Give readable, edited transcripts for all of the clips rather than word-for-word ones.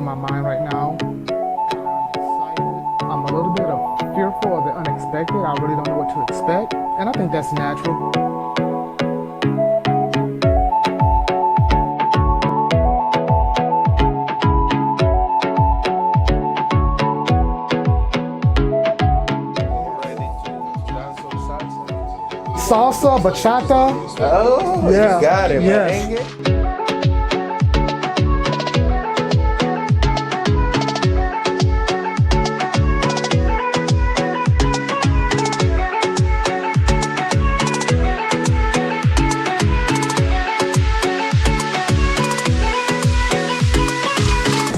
through my mind right now. I'm a little bit fearful of the unexpected. I really don't know what to expect, and I think that's natural. Salsa, bachata. Oh, yeah. You got it, yes. man.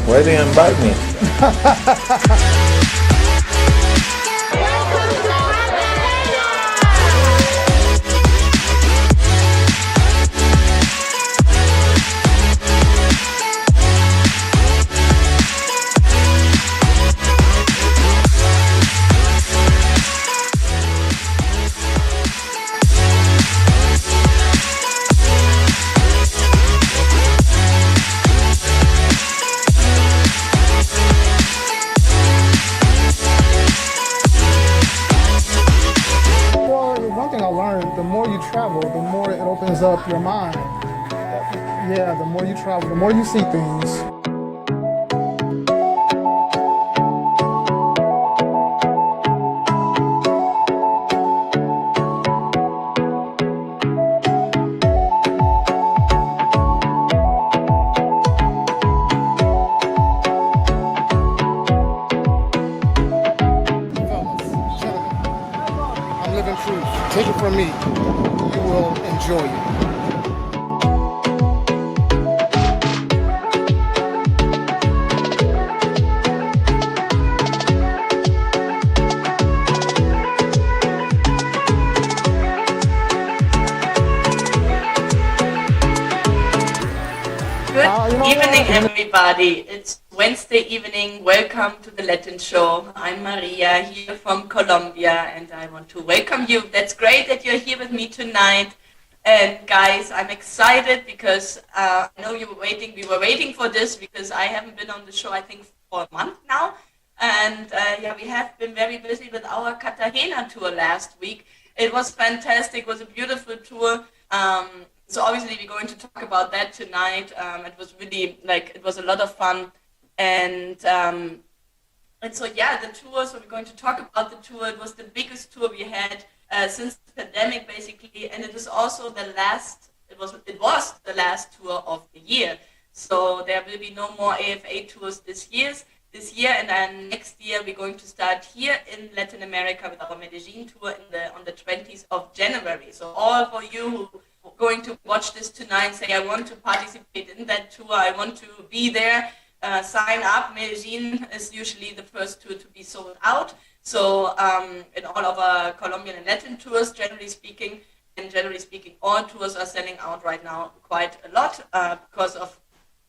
Why do you invite me? The more you travel, the more it opens up your mind. Yeah, the more you travel, the more you see things. I'm living proof. Take it from me. You will enjoy it. Good evening, everybody. It's Wednesday evening. Welcome to the Latin show. I'm Maria here from Colombia, and I want to welcome you. That's great that you're here with me tonight. And guys, I'm excited because I know you were waiting. We were waiting for this because I haven't been on the show, I think, for a month now. And yeah, we have been very busy with our Cartagena tour last week. It was fantastic. It was a beautiful tour. So obviously we're going to talk about that tonight. It was really it was a lot of fun. And so yeah, the tour, so we're going to talk about the tour. It was the biggest tour we had since the pandemic basically. And it was also the last, it was the last tour of the year. So there will be no more AFA tours this year. And then next year we're going to start here in Latin America with our Medellin tour on the 20th of January. So all for you who going to watch this tonight and say, I want to participate in that tour, I want to be there, sign up. Medellin is usually the first tour to be sold out. So in all of our Colombian and Latin tours, generally speaking, all tours are selling out right now quite a lot because of,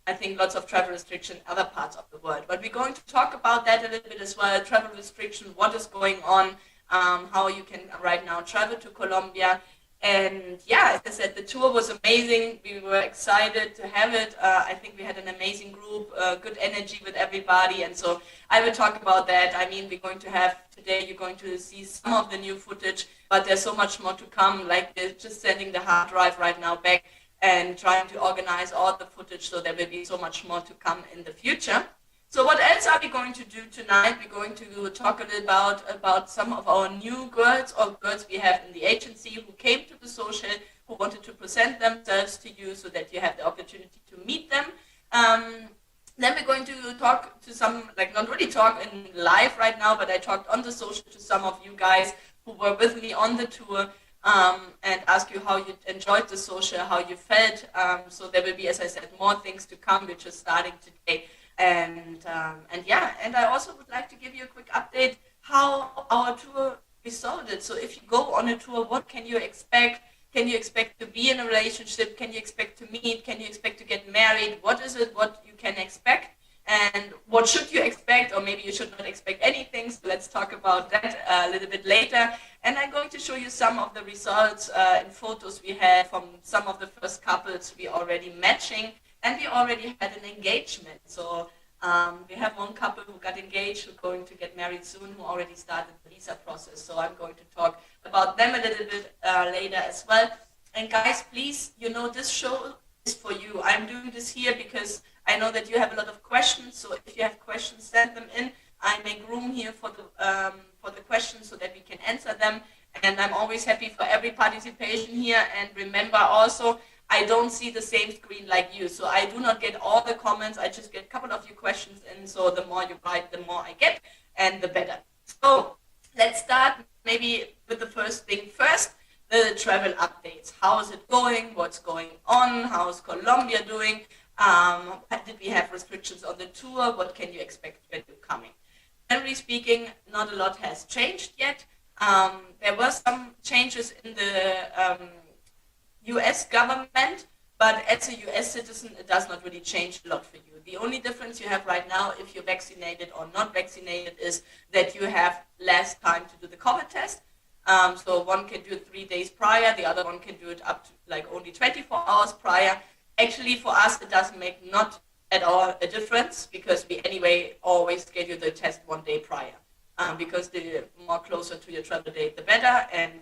I think, lots of travel restriction in other parts of the world. But we're going to talk about that a little bit as well, travel restriction, what is going on, how you can right now travel to Colombia. And yeah, as I said, the tour was amazing. We were excited to have it. I think we had an amazing group, good energy with everybody. And so I will talk about that. I mean, we're going to have today, you're going to see some of the new footage, but there's so much more to come. Like we're just sending the hard drive right now back and trying to organize all the footage. So there will be so much more to come in the future. So what else are we going to do tonight? We're going to talk a little about some of our new girls or girls we have in the agency who came to the social, who wanted to present themselves to you so that you have the opportunity to meet them. Then we're going to talk to some, not really talk in live right now, but I talked on the social to some of you guys who were with me on the tour and ask you how you enjoyed the social, how you felt. So there will be, as I said, more things to come, which is starting today. And I also would like to give you a quick update how our tour resulted. So if you go on a tour, what can you expect? Can you expect to be in a relationship? Can you expect to meet? Can you expect to get married? What is it what you can expect? And what should you expect? Or maybe you should not expect anything. So let's talk about that a little bit later. And I'm going to show you some of the results and photos we had from some of the first couples we already matching. And we already had an engagement. So We have one couple who got engaged, who's going to get married soon, who already started the visa process. So I'm going to talk about them a little bit later as well. And guys, please, this show is for you. I'm doing this here because I know that you have a lot of questions. So if you have questions, send them in. I make room here for the questions so that we can answer them. And I'm always happy for every participation here. And remember also, I don't see the same screen like you. So I do not get all the comments. I just get a couple of your questions in. So the more you write, the more I get and the better. So let's start maybe with the first thing first, the travel updates. How is it going? What's going on? How is Colombia doing? Did we have restrictions on the tour? What can you expect when you're coming? Generally speaking, not a lot has changed yet. There were some changes in the US government, but as a US citizen, it does not really change a lot for you. The only difference you have right now, if you're vaccinated or not vaccinated, is that you have less time to do the COVID test. So one can do it 3 days prior, the other one can do it up to like only 24 hours prior. Actually, for us, it doesn't make not at all a difference because we anyway always schedule the test 1 day prior. Because the more closer to your travel date, the better. And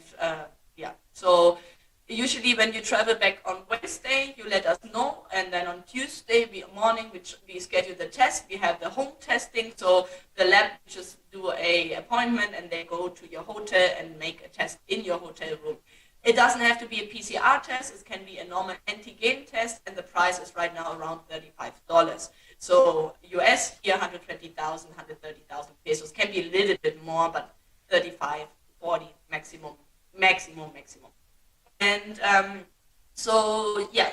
so usually when you travel back on Wednesday, you let us know. And then on Tuesday morning, we schedule the test. We have the home testing. So the lab just do a appointment and they go to your hotel and make a test in your hotel room. It doesn't have to be a PCR test. It can be a normal antigen test. And the price is right now around $35. So US here, 120,000, 130,000 pesos. Can be a little bit more, but 35, 40 maximum. And so you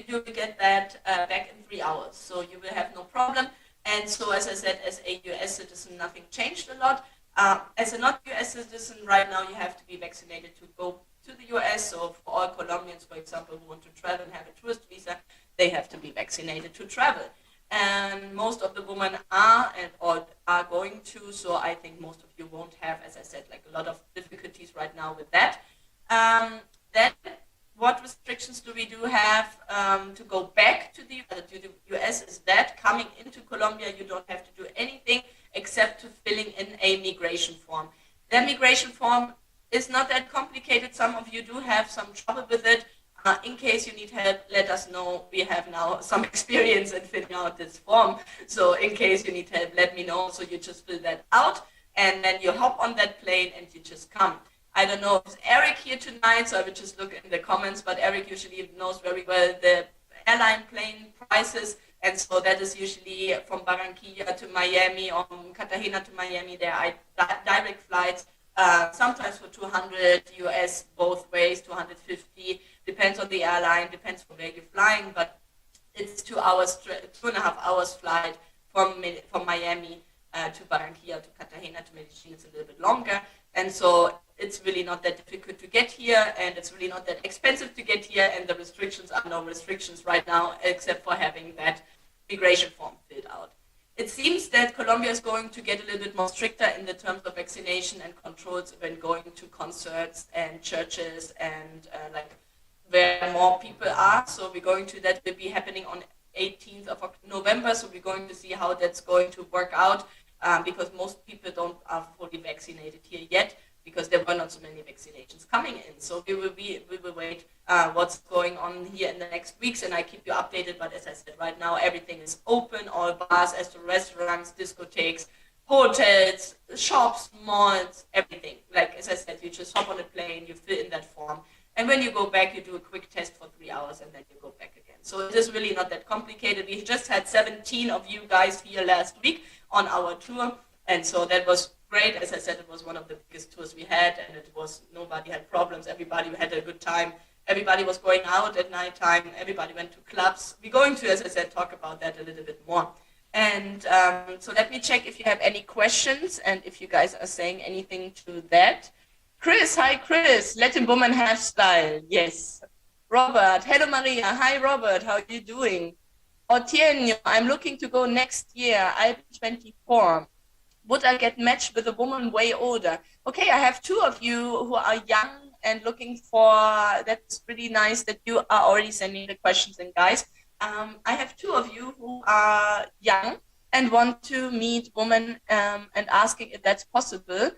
will get that back in 3 hours. So you will have no problem. And so as I said, as a US citizen, nothing changed a lot. As a not US citizen, right now you have to be vaccinated to go to the US. So for all Colombians, for example, who want to travel and have a tourist visa, they have to be vaccinated to travel. And most of the women are going to, so I think most of you won't have, as I said, like a lot of difficulties right now with that. Then what restrictions do we have to go back to the US is that coming into Colombia, you don't have to do anything except to filling in a migration form. That migration form is not that complicated. Some of you do have some trouble with it. In case you need help, let us know. We have now some experience in filling out this form. So in case you need help, let me know. So you just fill that out and then you hop on that plane and you just come. I don't know if it's Eric here tonight, so I would just look in the comments, but Eric usually knows very well the airline plane prices. And so that is usually from Barranquilla to Miami or from Cartagena to Miami. There are direct flights, sometimes for 200 US both ways, 250. Depends on the airline, depends on where you're flying, but it's 2 hours, 2.5 hours flight from Miami to Barranquilla to Cartagena to Medellin. It's a little bit longer. And so it's really not that difficult to get here, and it's really not that expensive to get here, and the restrictions are no restrictions right now, except for having that migration form filled out. It seems that Colombia is going to get a little bit more stricter in the terms of vaccination and controls when going to concerts and churches and where more people are. So that will be happening on 18th of November. So we're going to see how that's going to work out because most people are fully vaccinated here yet because there were not so many vaccinations coming in. So we will wait what's going on here in the next weeks, and I keep you updated. But as I said, right now everything is open, all bars, restaurants, discotheques, hotels, shops, malls, everything. Like as I said, you just hop on a plane, you fill in that form, and when you go back, you do a quick test for 3 hours, and then you go back again. So it is really not that complicated. We just had 17 of you guys here last week on our tour, and so that was great. As I said, it was one of the biggest tours we had, and nobody had problems. Everybody had a good time. Everybody was going out at nighttime. Everybody went to clubs. We're going to, as I said, talk about that a little bit more. And so let me check if you have any questions and if you guys are saying anything to that. Chris, hi Chris, Latin woman half style, yes. Robert, hello Maria, hi Robert, how are you doing? Otienio, I'm looking to go next year, I'm 24. Would I get matched with a woman way older? Okay, I have 2 of you who are young and looking for, that's really nice that you are already sending the questions in, guys. I have 2 of you who are young and want to meet women and asking if that's possible.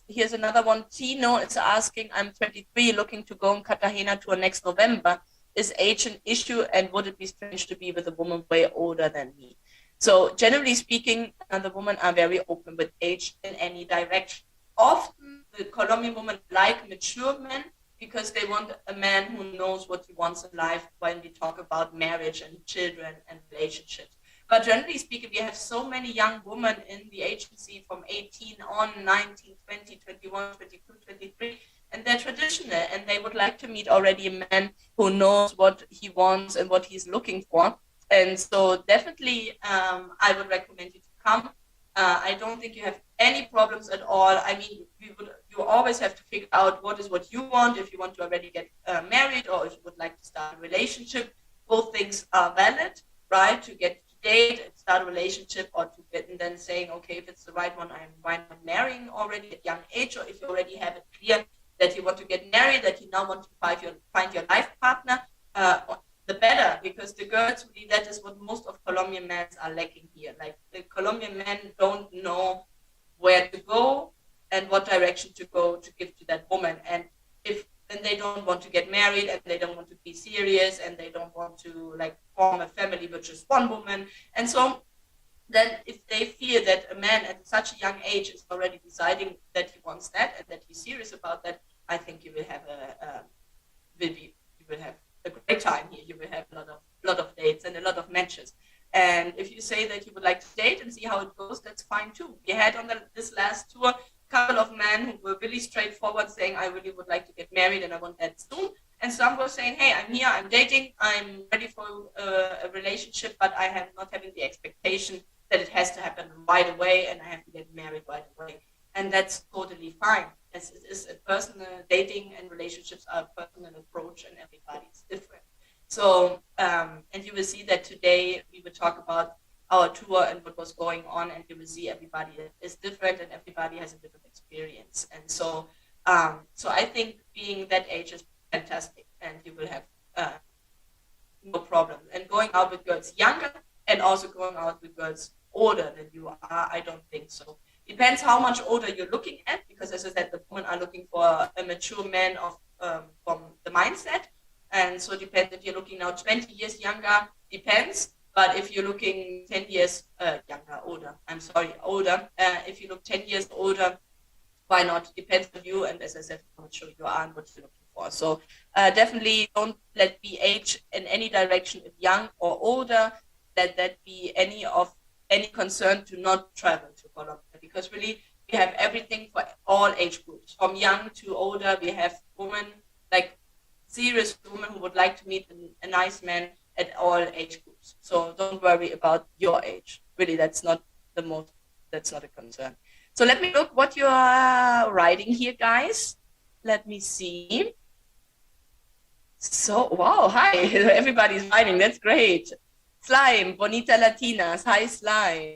Here's another one. Tino is asking, I'm 23, looking to go on Cartagena tour next November. Is age an issue, and would it be strange to be with a woman way older than me? So generally speaking, the women are very open with age in any direction. Often the Colombian women like mature men because they want a man who knows what he wants in life when we talk about marriage and children and relationships. But generally speaking, we have so many young women in the agency from 18 on, 19, 20, 21, 22, 23, and they're traditional and they would like to meet already a man who knows what he wants and what he's looking for. And so definitely I would recommend you to come. I don't think you have any problems at all. I mean, you always have to figure out what is what you want, if you want to already get married or if you would like to start a relationship. Both things are valid, right? To get to date and start a relationship, or to get and then saying, okay, if it's the right one, I'm marrying already at young age, or if you already have it clear that you want to get married, that you now want to find your life partner, the better, because the girls, really, that is what most of Colombian men are lacking here. Like, the Colombian men don't know where to go and what direction to go to give to that woman. And they don't want to get married, and they don't want to be serious, and they don't want to like form a family with just one woman. And so then if they feel that a man at such a young age is already deciding that he wants that and that he's serious about that, I think you will have a great time here. You will have a lot of dates and a lot of matches. And if you say that you would like to date and see how it goes, that's fine too. We had on this last tour a couple of men who were really straightforward, saying, I really would like to get married and I want that soon. And some were saying, hey, I'm here, I'm dating, I'm ready for a relationship, but I am not having the expectation that it has to happen right away and I have to get married right away. And that's totally fine. As it is a personal dating, and relationships are a personal approach, and everybody's different. So, and you will see that today we will talk about our tour and what was going on, and you will see everybody is different and everybody has a different experience. And so, so I think being that age is fantastic, and you will have no problem. And going out with girls younger and also going out with girls older than you are, I don't think so. Depends how much older you're looking at, because as I said, the women are looking for a mature man from the mindset. And so it depends if you're looking now 20 years younger, depends. But if you're looking 10 years older, if you look 10 years older, why not? Depends on you. And as I said, how mature you are and what you're looking for. So definitely don't let be age in any direction, if young or older, that be any concern to not travel to Colombia, because really we have everything for all age groups, from young to older. We have women, like serious women who would like to meet a nice man at all age groups. So don't worry about your age. Really, that's not a concern. So let me look what you are writing here, guys. Let me see. So, wow, hi, everybody's writing, that's great. Slime, Bonita Latinas, hi Slime.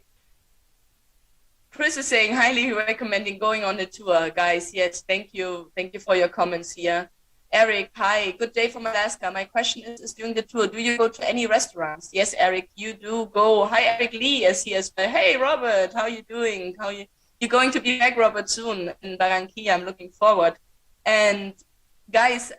Chris is saying, highly recommending going on the tour. Guys, yes, thank you. Thank you for your comments here. Eric, hi, good day from Alaska. My question is during the tour, do you go to any restaurants? Yes, Eric, you do go. Hi, Eric Lee is here as well. Hey, Robert, how are you doing? You're going to be back, Robert, soon in Barranquilla. I'm looking forward. And guys,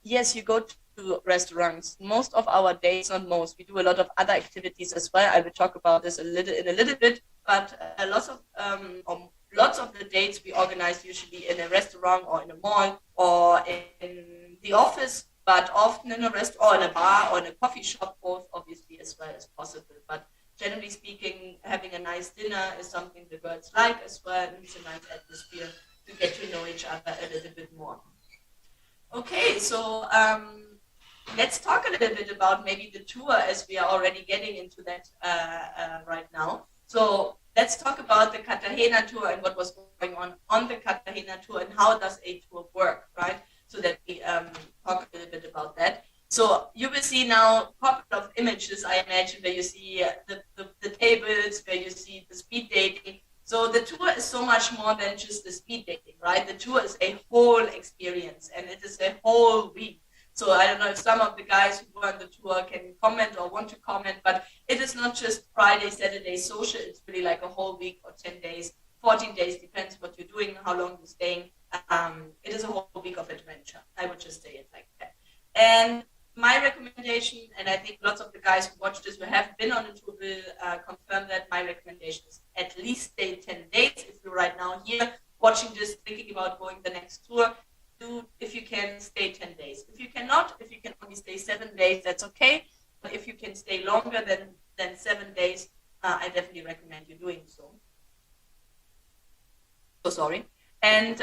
yes, you go to restaurants. Most of our days, not most, we do a lot of other activities as well. I will talk about this in a little bit, but lots of the dates we organize usually in a restaurant or in a mall or in the office, but often in a restaurant or in a bar or in a coffee shop, both obviously as well as possible. But generally speaking, having a nice dinner is something the girls like as well, and it's a nice atmosphere to get to know each other a little bit more. Okay, so let's talk a little bit about maybe the tour, as we are already getting into that right now. So let's talk about the Cartagena tour and what was going on the Cartagena tour and how does a tour work, right? So that we talk a little bit about that. So you will see now a couple of images, I imagine, where you see the tables, where you see the speed dating. So the tour is so much more than just the speed dating, right? The tour is a whole experience, and it is a whole week. So I don't know if some of the guys who were on the tour can comment or want to comment, but it is not just Friday, Saturday social. It's really like a whole week or 10 days, 14 days, depends what you're doing, how long you're staying. It is a whole week of adventure. I would just say it like that. And my recommendation, and I think lots of the guys who watch this who have been on the tour will confirm that my recommendation is at least stay 10 days. If you're right now here watching this, thinking about going the next tour, if you can stay 10 days. If you cannot, if you can only stay 7 days, that's okay. But if you can stay longer than 7 days, I definitely recommend you doing so. So sorry. And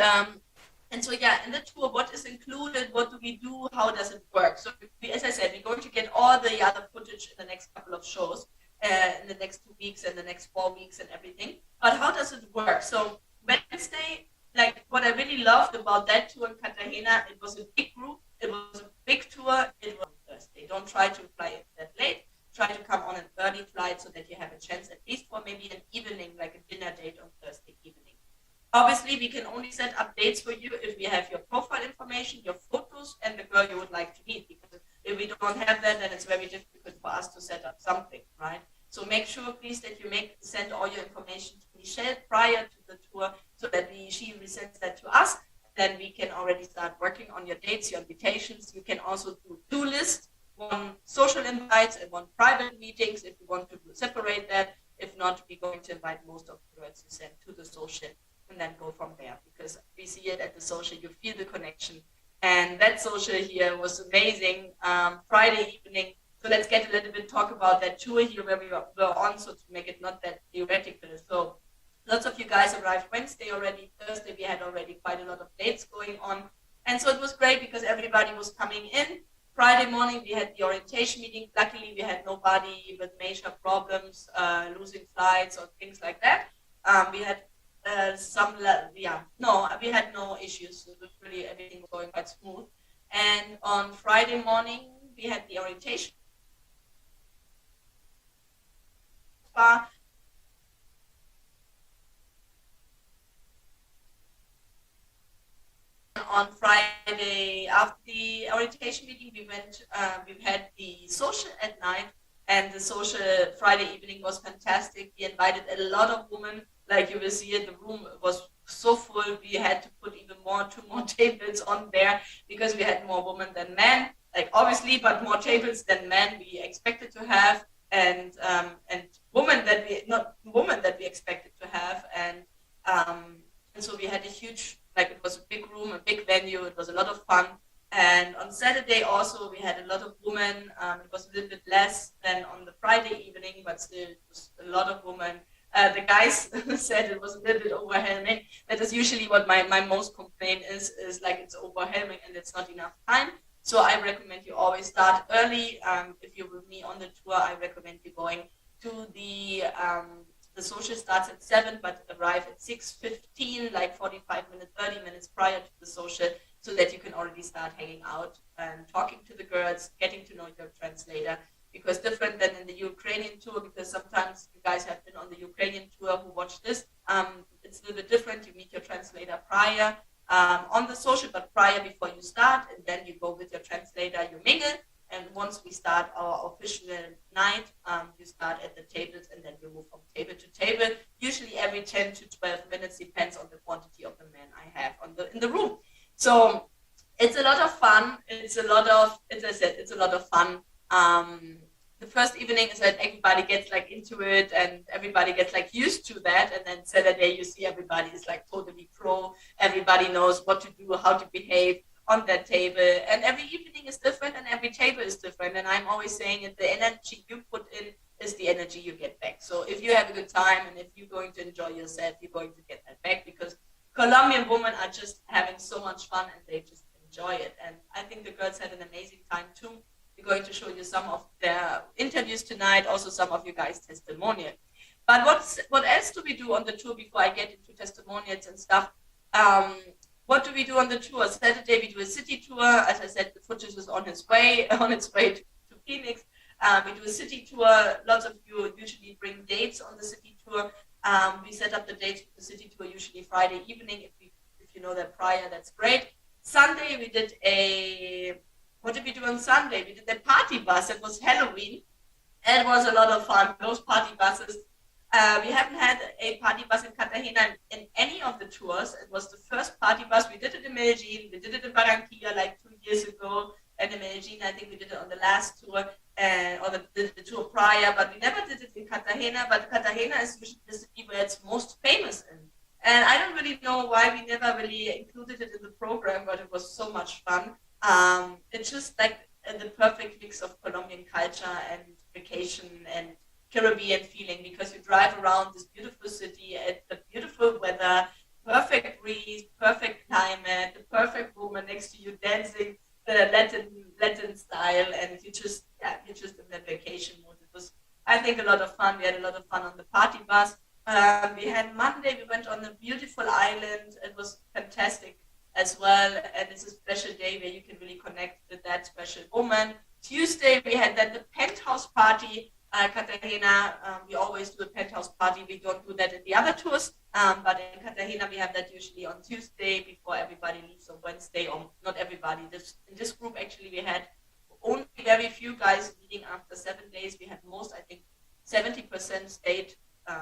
so yeah, in the tour, what is included? What do we do? How does it work? So as I said, we're going to get all the other footage in the next couple of shows, in the next 2 weeks and the next 4 weeks and everything. But how does it work? So Wednesday, like what I really loved about that tour in Cartagena, it was a big group, it was a big tour, it was Thursday. Don't try to fly that late. Try to come on an early flight so that you have a chance at least for maybe an evening, like a dinner date on Thursday evening. Obviously, we can only set up dates for you if we have your profile information, your photos, and the girl you would like to meet. Because if we don't have that, then it's very difficult for us to set up something, right? So make sure, please, that you send all your information to Michelle prior to the tour so that she resends that to us. Then we can already start working on your dates, your invitations. You can also do 2 lists, 1 social invites and 1 private meetings if you want to separate that. If not, we're going to invite most of the girls you send to the social and then go from there, because we see it at the social, you feel the connection. And that social here was amazing. Friday evening. So let's get a little bit talk about that tour here where we were on, so to make it not that theoretical. So lots of you guys arrived Wednesday already. Thursday we had already quite a lot of dates going on. And so it was great because everybody was coming in. Friday morning we had the orientation meeting. Luckily we had nobody with major problems, losing flights or things like that. We had we had no issues. It was really, everything was going quite smooth. And on Friday morning we had the orientation. On Friday, after the orientation meeting, we had the social at night, and the social Friday evening was fantastic. We invited a lot of women, like you will see it, the room was so full. We had to put even 2 more tables on there because we had more women than men, like obviously, but more tables than men we expected to have, and women that we expected to have, and so we had a huge, like it was a big room, a big venue. It was a lot of fun. And on Saturday also we had a lot of women. It was a little bit less than on the Friday evening, but still it was a lot of women. The guys said it was a little bit overwhelming. That is usually what my most complaint is like it's overwhelming and it's not enough time. So I recommend you always start early. If you're with me on the tour, I recommend you going to the social starts at 7, but arrive at 6:15, like 45 minutes, 30 minutes prior to the social, so that you can already start hanging out and talking to the girls, getting to know your translator. Because different than in the Ukrainian tour, because sometimes you guys have been on the Ukrainian tour who watch this, it's a little bit different. You meet your translator prior on the social, but prior before you start, and then you go with your translator, you mingle. And once we start our official night, you start at the tables and then you move from table to table, usually every 10 to 12 minutes, depends on the quantity of the men I have in the room. So it's a lot of fun. It's a lot of fun. The first evening is that everybody gets like into it and everybody gets like used to that. And then Saturday you see everybody is like totally pro. Everybody knows what to do, how to behave on that table, and every evening is different and every table is different. And I'm always saying that the energy you put in is the energy you get back. So if you have a good time and if you're going to enjoy yourself, you're going to get that back, because Colombian women are just having so much fun and they just enjoy it. And I think the girls had an amazing time too. We're going to show you some of their interviews tonight, also some of you guys' testimonials. But what else do we do on the tour before I get into testimonials and stuff? What do we do on the tour? Saturday we do a city tour. As I said, the footage is on its way to Phoenix. We do a city tour. Lots of you usually bring dates on the city tour. We set up the dates for the city tour usually Friday evening. If you know that prior, that's great. Sunday we did a what did we do on Sunday? We did the party bus. It was Halloween. And it was a lot of fun. Those party buses. We haven't had a party bus in Cartagena in any of the tours. It was the first party bus. We did it in Medellin. We did it in Barranquilla like 2 years ago. And in Medellin, I think we did it on the last tour or the tour prior. But we never did it in Cartagena. But Cartagena is usually the city where it's most famous in. And I don't really know why we never really included it in the program, but it was so much fun. It's just like the perfect mix of Colombian culture and vacation and Caribbean feeling, because you drive around this beautiful city at the beautiful weather, perfect breeze, perfect climate, the perfect woman next to you dancing the Latin style, and you're just in that vacation mood. It was, I think, a lot of fun. We had a lot of fun on the party bus. We had Monday, we went on a beautiful island. It was fantastic as well, and it's a special day where you can really connect with that special woman. Tuesday, we had then the penthouse party. Cartagena, we always do a penthouse party. We don't do that in the other tours, but in Cartagena, we have that usually on Tuesday before everybody leaves on Wednesday, or not everybody. In this group, actually, we had only very few guys leaving after 7 days. We had most, I think, 70% stayed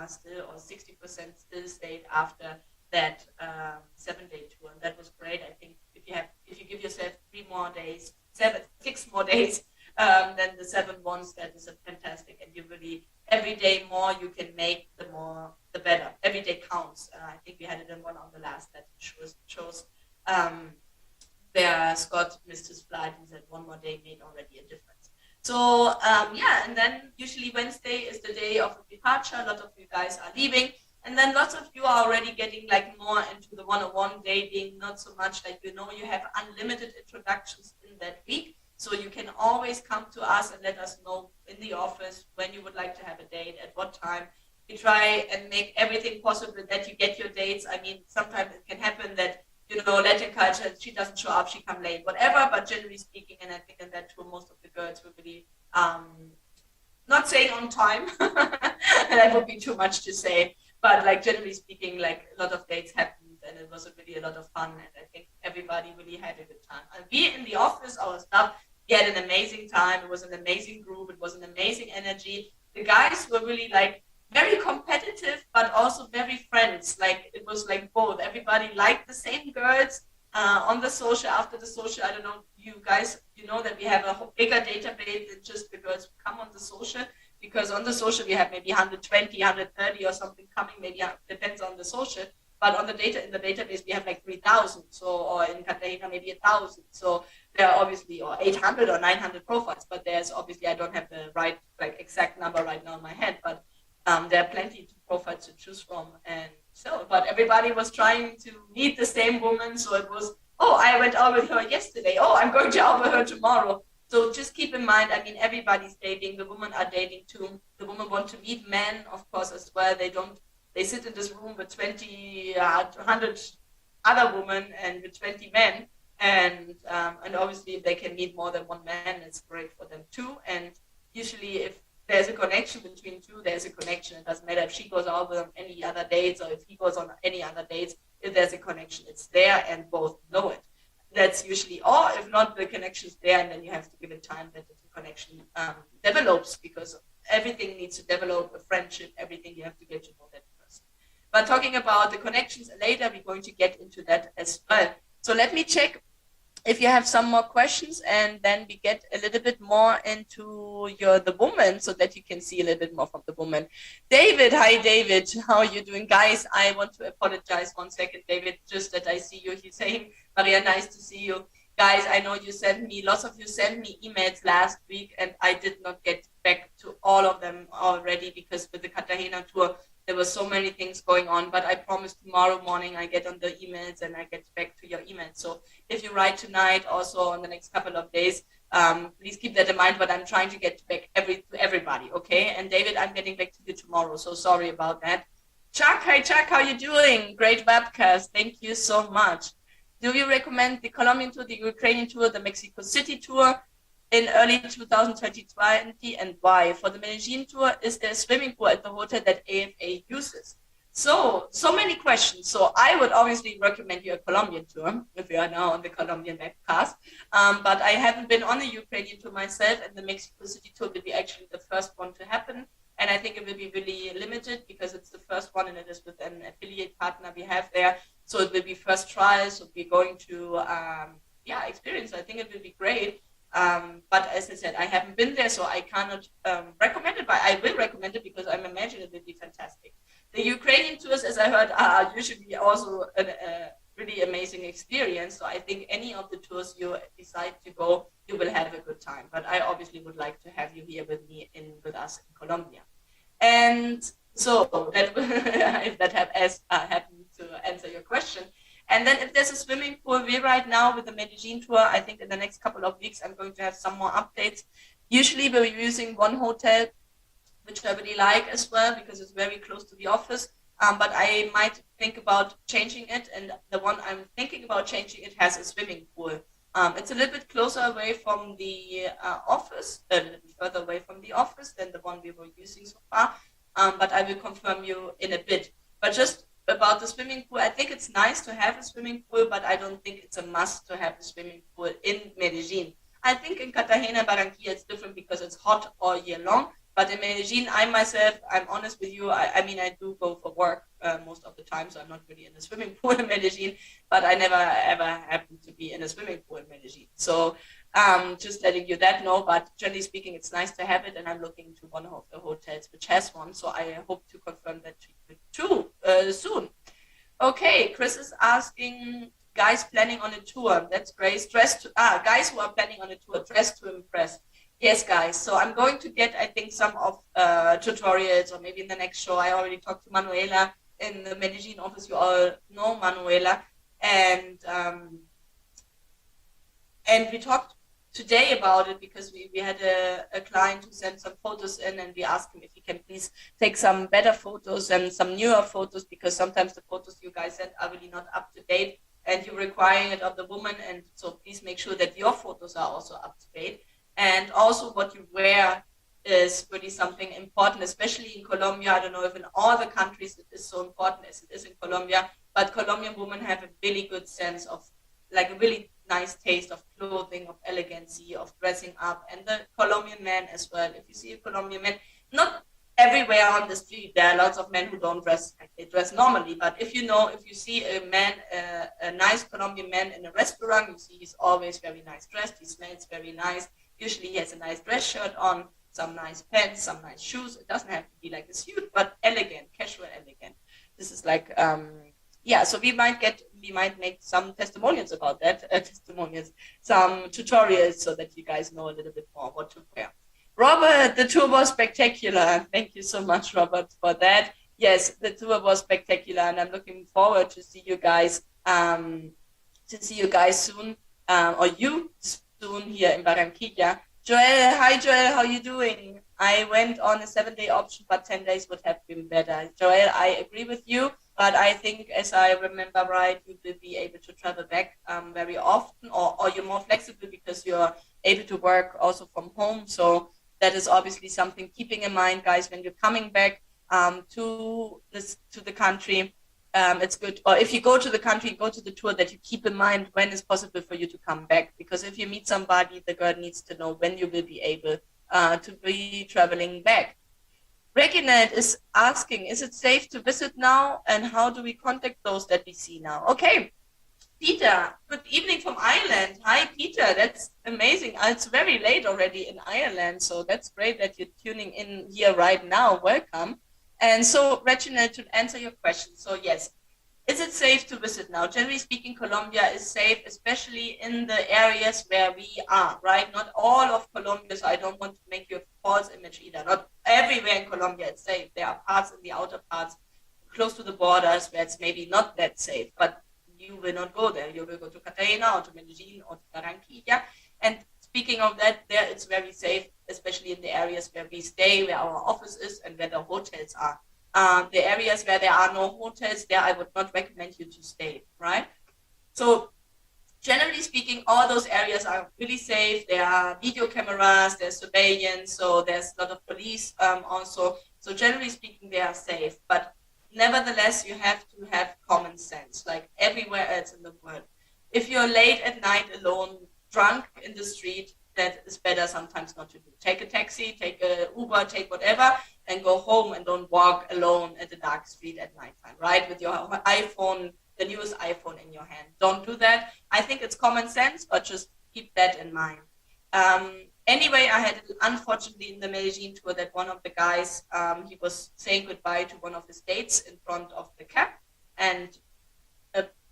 still, or 60% still stayed after that 7-day tour. And that was great. I think if you give yourself 6 more days, then the 7 ones, that is a fantastic. And you really, every day more you can make, the better. Every day counts. I think we had it in one of the last that shows where Scott missed his flight. He said 1 more day made already a difference. So and then usually Wednesday is the day of departure. A lot of you guys are leaving. And then lots of you are already getting like more into the one-on-one dating, not so much like, you have unlimited introductions in that week. So you can always come to us and let us know in the office when you would like to have a date, at what time. We try and make everything possible that you get your dates. I mean, sometimes it can happen that, Latin culture, she doesn't show up, she come late, whatever. But generally speaking, and I think in that tour, most of the girls were really not saying on time. That would be too much to say. But like generally speaking, like a lot of dates happened, and it was really a lot of fun. And I think everybody really had a good time. And we in the office, our staff, we had an amazing time. It was an amazing group. It was an amazing energy. The guys were really like very competitive, but also very friends. Like it was like both. Everybody liked the same girls on the social. After the social, I don't know, you guys, that we have a bigger database than just the girls who come on the social. Because on the social, we have maybe 120, 130 or something coming, maybe depends on the social. But on the in the database, we have like 3,000. So, or in Cartagena, maybe 1,000. So there are obviously, or 800 or 900 profiles. But there's obviously, I don't have the right, like exact number right now in my head. But there are plenty of profiles to choose from. And so, but everybody was trying to meet the same woman. So it was, I went out with her yesterday. I'm going to out with her tomorrow. So just keep in mind, I mean, everybody's dating. The women are dating too. The women want to meet men, of course, as well. They sit in this room with 100 other women and with 20 men. And obviously, if they can meet more than one man, it's great for them too. And usually, if there's a connection between two, there's a connection. It doesn't matter if she goes out on any other dates or if he goes on any other dates. If there's a connection, it's there and both know it. That's usually, or if not, the connection's there, and then you have to give it time that the connection develops, because everything needs to develop, a friendship, everything, you have to get to know that person. But talking about the connections later, we're going to get into that as well. So let me check if you have some more questions, and then we get a little bit more into the woman, so that you can see a little bit more from the woman. David, hi David, how are you doing? Guys, I want to apologize 1 second, David, just that I see you. He's saying, Maria, nice to see you. Guys, I know lots of you sent me emails last week, and I did not get back to all of them already, because with the Cartagena tour, there were so many things going on, but I promise tomorrow morning I get on the emails and I get back to your emails. So if you write tonight, also in the next couple of days, please keep that in mind, but I'm trying to get back to everybody, okay? And David, I'm getting back to you tomorrow, so sorry about that. Chuck, hi Chuck, how are you doing? Great webcast, thank you so much. Do you recommend the Colombian tour, the Ukrainian tour, the Mexico City tour in early 2020, and why? For the Medellin tour, is there a swimming pool at the hotel that AFA uses? So many questions. So I would obviously recommend you a Colombian tour if you are now on the Colombian webcast. But I haven't been on a Ukrainian tour myself, and the Mexico City tour will be actually the first one to happen. And I think it will be really limited because it's the first one and it is with an affiliate partner we have there. So it will be first trials. So we're going to, experience. I think it will be great. But as I said, I haven't been there, so I cannot recommend it, but I will recommend it because I'm imagining it will be fantastic. The Ukrainian tours, as I heard, are usually also a really amazing experience. So I think any of the tours you decide to go, you will have a good time. But I obviously would like to have you here with me with us in Colombia. And so that if that happened to answer your question. And then if there's a swimming pool, we right now with the Medellin tour, I think in the next couple of weeks, I'm going to have some more updates. Usually we're using one hotel, which I really like as well, because it's very close to the office. But I might think about changing it. And the one I'm thinking about changing, it has a swimming pool. It's a little bit closer away from the office, a little bit further away from the office than the one we were using so far. But I will confirm you in a bit. But just about the swimming pool, I think it's nice to have a swimming pool, but I don't think it's a must to have a swimming pool in Medellin. I think in Cartagena, Barranquilla, it's different because it's hot all year long. But in Medellin, I'm honest with you, I do go for work most of the time, so I'm not really in a swimming pool in Medellin, but I never ever happen to be in a swimming pool in Medellin. So just letting you that know, but generally speaking, it's nice to have it, and I'm looking to one of the hotels which has one, so I hope to confirm that to you too soon. Okay, Chris is asking, guys planning on a tour, that's great. Guys who are planning on a tour, dress to impress. Yes, guys. So I'm going to get, I think, some of tutorials, or maybe in the next show. I already talked to Manuela in the Medellin office. You all know Manuela, and we talked today about it because we had a client who sent some photos in, and we asked him if he can please take some better photos and some newer photos, because sometimes the photos you guys sent are really not up to date, and you're requiring it of the woman, and so please make sure that your photos are also up to date. And also what you wear is really something important, especially in Colombia. I don't know if in all the countries it is so important as it is in Colombia, but Colombian women have a really good sense of, like, a really nice taste of clothing, of elegancy, of dressing up. And the Colombian man as well. If you see a Colombian man, not everywhere on the street, there are lots of men who don't dress like they dress normally, but if you see a man, a nice Colombian man in a restaurant, you see he's always very nice dressed, he smells very nice. Usually he has a nice dress shirt on, some nice pants, some nice shoes. It doesn't have to be like a suit, but elegant, casual elegant. This is like, so we might make some testimonials about that, some tutorials so that you guys know a little bit more what to wear. Robert, the tour was spectacular. Thank you so much, Robert, for that. Yes, the tour was spectacular, and I'm looking forward to see you guys soon, or you soon here in Barranquilla. Joel, hi Joel, how are you doing? I went on a 7-day option, but 10 days would have been better. Joel, I agree with you, but I think, as I remember right, you will be able to travel back very often, or you're more flexible because you're able to work also from home. So that is obviously something keeping in mind, guys, when you're coming back to the country. It's good, or if you go to the country, go to the tour, that you keep in mind when it's possible for you to come back. Because if you meet somebody, the girl needs to know when you will be able to be traveling back. Reginald is asking, is it safe to visit now? And how do we contact those that we see now? Okay, Peter, good evening from Ireland. Hi, Peter, that's amazing. It's very late already in Ireland, so that's great that you're tuning in here right now. Welcome. And so, Reginald, to answer your question, so yes, is it safe to visit now? Generally speaking, Colombia is safe, especially in the areas where we are, right? Not all of Colombia, so I don't want to make you a false image either. Not everywhere in Colombia is safe. There are parts in the outer parts, close to the borders, where it's maybe not that safe, but you will not go there. You will go to Cartagena or to Medellin or to Barranquilla. And speaking of that, there it's very safe, especially in the areas where we stay, where our office is, and where the hotels are. The areas where there are no hotels, there I would not recommend you to stay, right? So generally speaking, all those areas are really safe. There are video cameras, there's surveillance, so there's a lot of police also. So generally speaking, they are safe. But nevertheless, you have to have common sense, like everywhere else in the world. If you're late at night alone, drunk in the street, that is better sometimes not to do. Take a taxi, take a Uber, take whatever, and go home and don't walk alone at a dark street at nighttime, right? With your iPhone, the newest iPhone in your hand. Don't do that. I think it's common sense, but just keep that in mind. Anyway, I had, unfortunately, in the Medellin tour that one of the guys, he was saying goodbye to one of his dates in front of the cab, and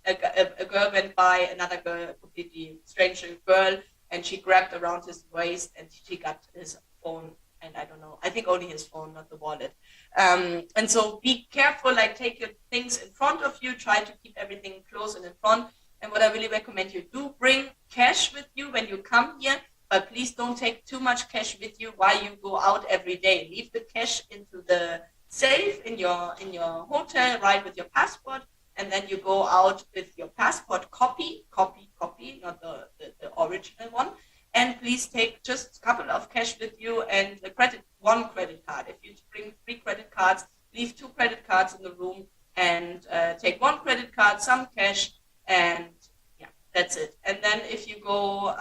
a girl went by, another girl, a completely stranger girl, and she grabbed around his waist and she got his phone, and I don't know, I think only his phone, not the wallet. And so be careful, like take your things in front of you, try to keep everything close and in front. And what I really recommend you do, bring cash with you when you come here, but please don't take too much cash with you while you go out every day. Leave the cash into the safe in your hotel, right, with your passport, and then you go out with your passport copy, not the original one. And please take just a couple of cash with you and one credit card. If you bring 3 credit cards, leave 2 credit cards in the room and take 1 credit card, some cash, and yeah, that's it. And then if you go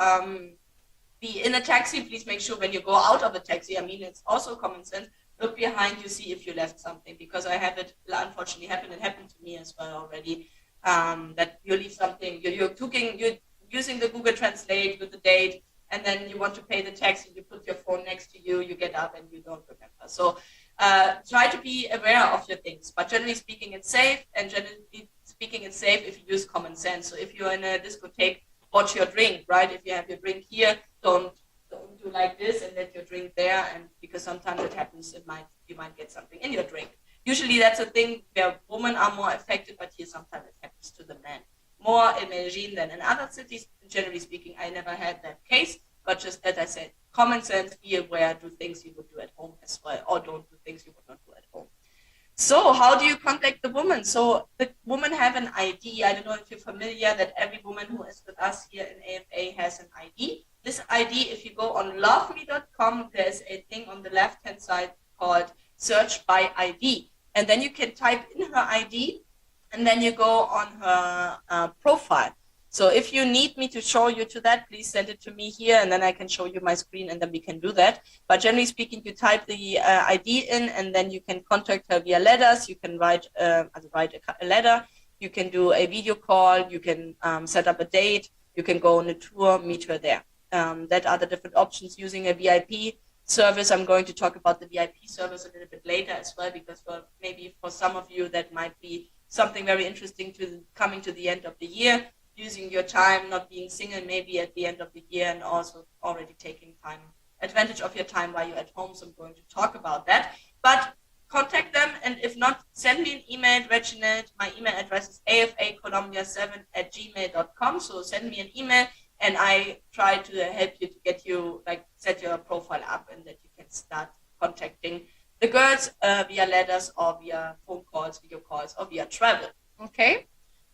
be in a taxi, please make sure when you go out of a taxi, I mean, it's also common sense, look behind you, see if you left something, because I have it unfortunately happen. It happened to me as well already, that you leave something, you're using the Google Translate with the date, and then you want to pay the taxi, you put your phone next to you, you get up and you don't remember. So try to be aware of your things, but generally speaking, it's safe, and generally speaking, it's safe if you use common sense. So if you're in a discotheque, watch your drink, right? If you have your drink here, don't do like this and let your drink there, and because sometimes it happens, you might get something in your drink. Usually that's a thing where women are more affected, but here sometimes it happens to the men. More in Medellin than in other cities. Generally speaking, I never had that case, but just as I said, common sense, be aware, do things you would do at home as well, or don't do things you would not do at home. So how do you contact the woman? So the women have an ID. I don't know if you're familiar that every woman who is with us here in AFA has an ID. This ID, if you go on loveme.com, there's a thing on the left-hand side called Search by ID. And then you can type in her ID, and then you go on her profile. So if you need me to show you to that, please send it to me here, and then I can show you my screen, and then we can do that. But generally speaking, you type the ID in, and then you can contact her via letters. You can write a letter. You can do a video call. You can set up a date. You can go on a tour, meet her there. That are the different options using a VIP service. I'm going to talk about the VIP service a little bit later as well, because maybe for some of you that might be something very interesting to coming to the end of the year, using your time, not being single maybe at the end of the year, and also already taking advantage of your time while you're at home. So I'm going to talk about that. But contact them, and if not, send me an email, Reginald. My email address is afacolombia7@gmail.com. So send me an email, and I try to help you to get you, set your profile up, and that you can start contacting the girls via letters or via phone calls, video calls, or via travel. Okay?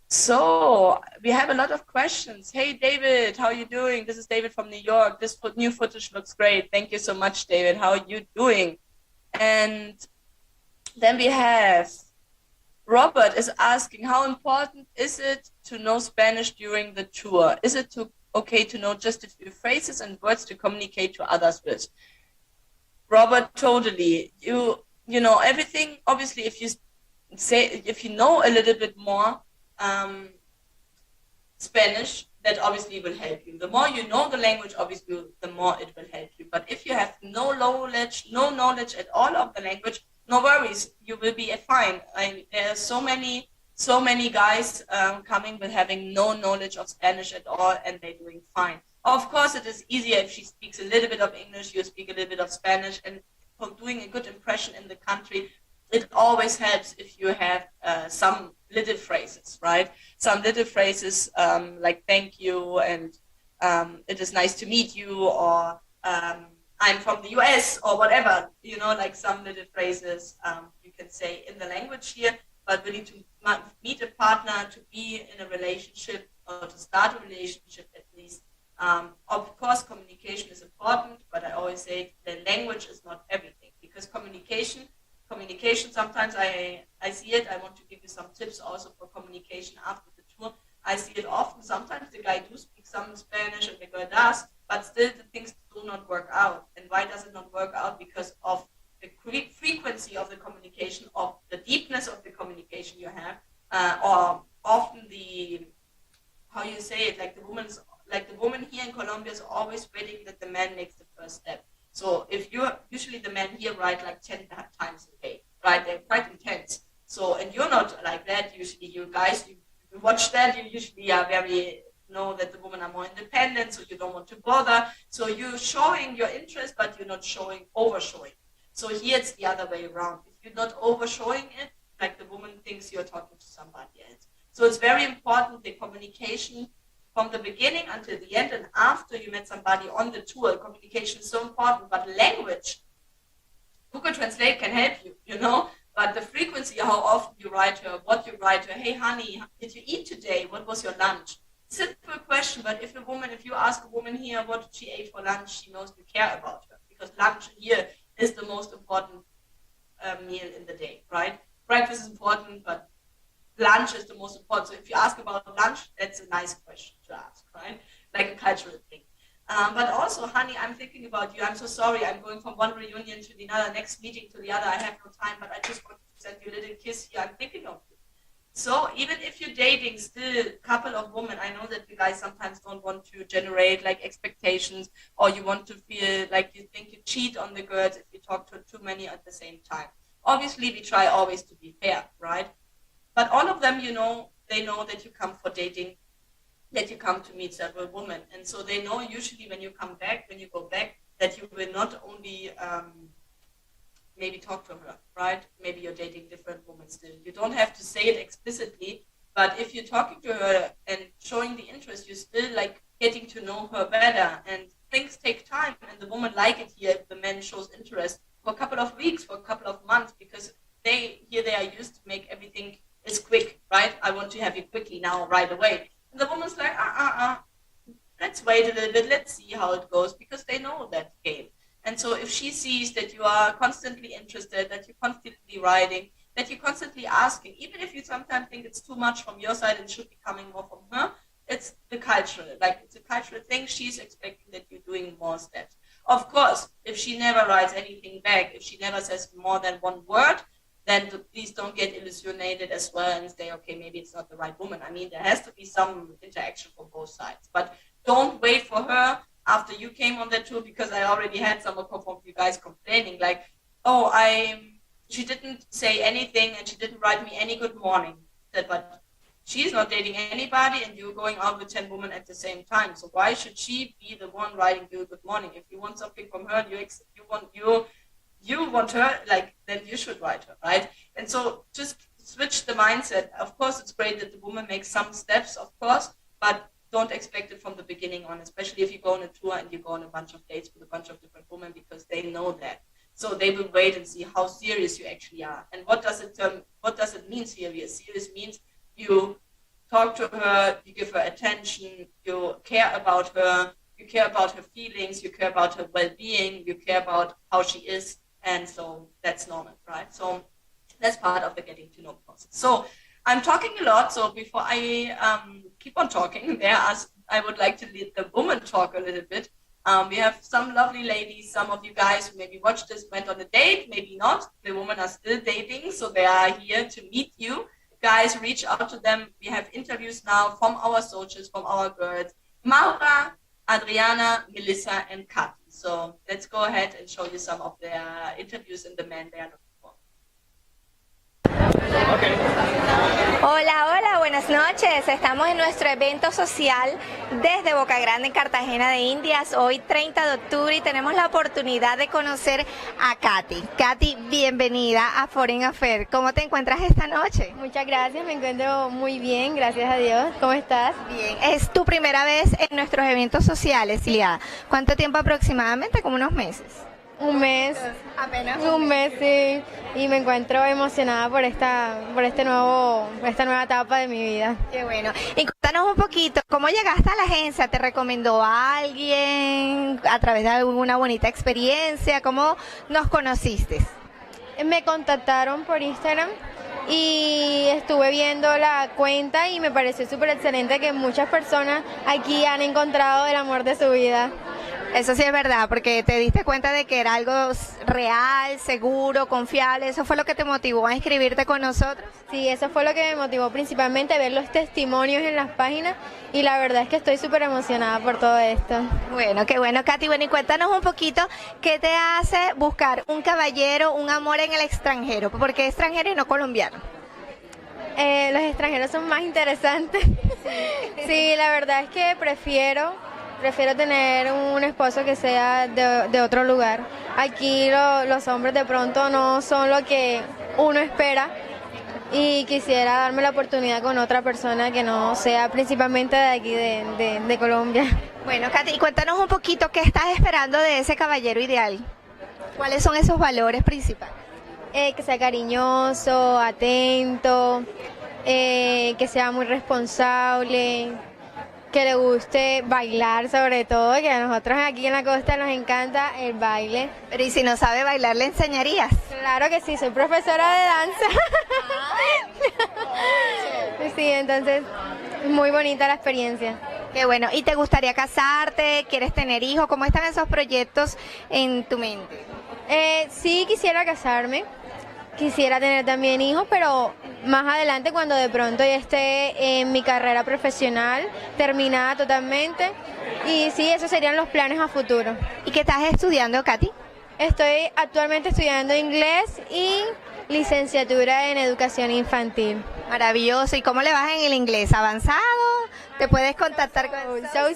So we have a lot of questions. Hey, David, how are you doing? This is David from New York. This new footage looks great. Thank you so much, David. How are you doing? And then we have Robert is asking, how important is it to know Spanish during the tour? Is it okay to know just a few phrases and words to communicate to others with? Robert, totally. You know everything. Obviously, if you know a little bit more Spanish, that obviously will help you. The more you know the language, obviously, the more it will help you. But if you have no knowledge at all of the language, no worries, you will be fine. There are so many guys coming with having no knowledge of Spanish at all, and they're doing fine. Of course, it is easier if she speaks a little bit of English, you speak a little bit of Spanish, and for doing a good impression in the country, it always helps if you have some little phrases, right? Some little phrases like thank you, and it is nice to meet you, or I'm from the US, or whatever, like some little phrases you can say in the language here. But really, to meet a partner, to be in a relationship, or to start a relationship at least, of course communication is important, but I always say the language is not everything, because communication sometimes I I see it. I want to give you some tips also for communication after the tour. I see it often. Sometimes the guy do speak some Spanish and the girl does, but still the things do not work out. And why does it not work out? Because of the frequency of the communication, of the deepness of the communication you have, or often the, how you say it, like the woman here in Colombia is always waiting that the man makes the first step. So if usually the men here write like 10 times a day, right? They're quite intense. So, and you're not like that. Usually you guys, you watch that, you usually are very, know that the women are more independent, so you don't want to bother. So you're showing your interest, but you're not overshowing. So here it's the other way around. If you're not overshowing it, like the woman thinks you're talking to somebody else. So it's very important, the communication from the beginning until the end, and after you met somebody on the tour. Communication is so important, but language, Google Translate can help you, you know, but the frequency, how often you write her, what you write her, hey honey, did you eat today? What was your lunch? Simple question, but if you ask a woman here what she ate for lunch, she knows you care about her, because lunch here is the most important meal in the day, right? Breakfast is important, but lunch is the most important. So if you ask about lunch, that's a nice question to ask, right? Like a cultural thing. But also, honey, I'm thinking about you. I'm so sorry. I'm going from one reunion to the other, next meeting to the other. I have no time, but I just want to send you a little kiss here. I'm thinking of you. So even if you're dating still a couple of women, I know that you guys sometimes don't want to generate like expectations, or you want to feel like you think you cheat on the girls if you talk to too many at the same time. Obviously, we try always to be fair, right? But all of them, you know, they know that you come for dating, that you come to meet several women. And so they know usually when you go back, that you will not only maybe talk to her, right? Maybe you're dating different women still. You don't have to say it explicitly, but if you're talking to her and showing the interest, you're still like getting to know her better. And things take time, and the woman like it here if the man shows interest for a couple of weeks, for a couple of months, because they are used to make everything is quick, right? I want to have you quickly now, right away. And the woman's like, let's wait a little bit, let's see how it goes, because they know that game. And so if she sees that you are constantly interested, that you're constantly writing, that you're constantly asking, even if you sometimes think it's too much from your side and should be coming more from her, it's a cultural thing. She's expecting that you're doing more steps. Of course, if she never writes anything back, if she never says more than one word, then please don't get illusionated as well and say, okay, maybe it's not the right woman. I mean, there has to be some interaction from both sides. But don't wait for her after you came on that tour, because I already had some of you guys complaining, like, she didn't say anything and she didn't write me any good morning. But she's not dating anybody and you're going out with 10 women at the same time. So why should she be the one writing you a good morning? If you want something from her, you want her, like, then you should write her, right? And so just switch the mindset. Of course, it's great that the woman makes some steps, of course, but don't expect it from the beginning on, especially if you go on a tour and you go on a bunch of dates with a bunch of different women, because they know that. So they will wait and see how serious you actually are. And what does it mean serious? Serious means you talk to her, you give her attention, you care about her feelings, you care about her well-being, you care about how she is. And so that's normal, right? So that's part of the getting to know process. So I'm talking a lot, so before I keep on talking, I would like to let the woman talk a little bit. We have some lovely ladies, some of you guys who maybe watched this, went on a date, maybe not. The women are still dating, so they are here to meet you. Guys, reach out to them. We have interviews now from our socials, from our girls, Maura, Adriana, Melissa, and Katy. So let's go ahead and show you some of their interviews and the men they are looking for. Hola, buenas noches. Estamos en nuestro evento social desde Boca Grande, en Cartagena de Indias, hoy 30 de octubre, y tenemos la oportunidad de conocer a Katy. Katy, bienvenida a Foreign Affair. ¿Cómo te encuentras esta noche? Muchas gracias, me encuentro muy bien, gracias a Dios. ¿Cómo estás? Bien. Es tu primera vez en nuestros eventos sociales, Lilia. ¿Cuánto tiempo aproximadamente? Como unos meses. Un mes, apenas un mes, sí, y me encuentro emocionada por esta nueva etapa de mi vida. Qué bueno. Y cuéntanos un poquito, ¿cómo llegaste a la agencia? ¿Te recomendó a alguien a través de alguna bonita experiencia? ¿Cómo nos conociste? Me contactaron por Instagram y estuve viendo la cuenta y me pareció súper excelente que muchas personas aquí han encontrado el amor de su vida. Eso sí es verdad, porque te diste cuenta de que era algo real, seguro, confiable. ¿Eso fue lo que te motivó a inscribirte con nosotros? Sí, eso fue lo que me motivó principalmente, ver los testimonios en las páginas y la verdad es que estoy súper emocionada por todo esto. Bueno, qué bueno, Katy. Bueno, y cuéntanos un poquito qué te hace buscar un caballero, un amor en el extranjero. ¿Por qué extranjero y no colombiano? Los extranjeros son más interesantes. Sí, la verdad es que prefiero tener un esposo que sea de otro lugar. Aquí los hombres de pronto no son lo que uno espera y quisiera darme la oportunidad con otra persona que no sea principalmente de aquí, de Colombia. Bueno, Katy, cuéntanos un poquito qué estás esperando de ese caballero ideal. ¿Cuáles son esos valores principales? Que sea cariñoso, atento, que sea muy responsable, que le guste bailar sobre todo, que a nosotros aquí en la costa nos encanta el baile. Pero ¿y si no sabe bailar, le enseñarías? Claro que sí, soy profesora de danza. Sí, entonces, muy bonita la experiencia. Qué bueno. ¿Y te gustaría casarte? ¿Quieres tener hijos? ¿Cómo están esos proyectos en tu mente? Sí, quisiera casarme. Quisiera tener también hijos, pero más adelante cuando de pronto ya esté en mi carrera profesional, terminada totalmente. Y sí, esos serían los planes a futuro. ¿Y qué estás estudiando, Katy? Estoy actualmente estudiando inglés y licenciatura en educación infantil. Maravilloso. ¿Y cómo le vas en el inglés? ¿Avanzado? ¿Te puedes contactar con So.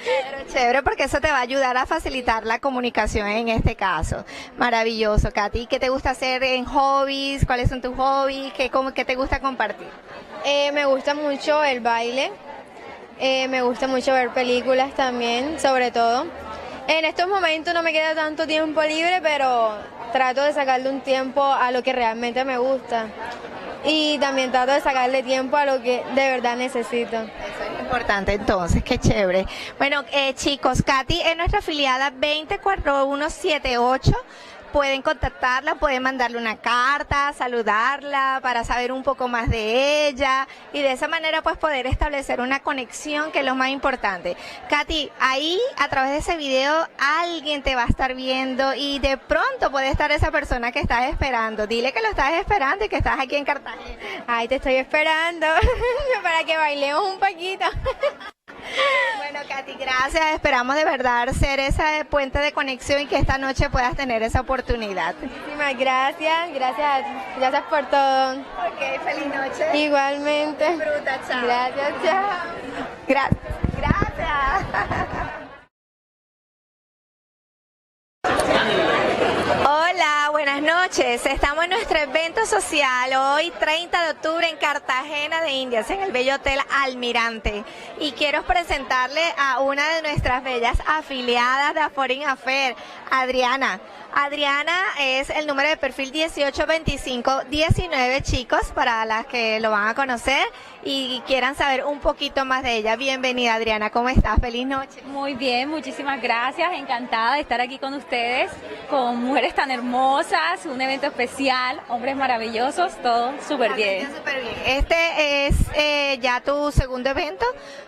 Pero chévere, porque eso te va a ayudar a facilitar la comunicación en este caso. Maravilloso, Katy. ¿Qué te gusta hacer en hobbies? ¿Cuáles son tus hobbies? ¿Qué te gusta compartir? Me gusta mucho el baile. Me gusta mucho ver películas también, sobre todo. En estos momentos no me queda tanto tiempo libre, pero trato de sacarle un tiempo a lo que realmente me gusta. Y también trato de sacarle tiempo a lo que de verdad necesito. Eso es importante entonces, qué chévere. Bueno, chicos, Katy es nuestra afiliada 24178. Pueden contactarla, pueden mandarle una carta, saludarla para saber un poco más de ella y de esa manera pues poder establecer una conexión, que es lo más importante. Katy, ahí a través de ese video alguien te va a estar viendo y de pronto puede estar esa persona que estás esperando. Dile que lo estás esperando y que estás aquí en Cartagena. Ay, te estoy esperando para que bailemos un poquito. Bueno, Katy, gracias. Esperamos de verdad ser ese puente de conexión y que esta noche puedas tener esa oportunidad. Muchísimas gracias. Gracias por todo. Ok, feliz noche. Igualmente. Disfruta, chao. Gracias, chao. Gracias. Hola, buenas noches. Estamos en nuestro evento social hoy 30 de octubre en Cartagena de Indias, en el bello hotel Almirante. Y quiero presentarle a una de nuestras bellas afiliadas de Foreign Affair, Adriana. Adriana es el número de perfil 182519, chicos, para las que lo van a conocer y quieran saber un poquito más de ella. Bienvenida, Adriana, ¿cómo estás? Feliz noche. Muy bien, muchísimas gracias, encantada de estar aquí con ustedes, con mujeres tan hermosas, un evento especial, hombres maravillosos, todo súper bien. Súper bien. Este es ya tu segundo evento,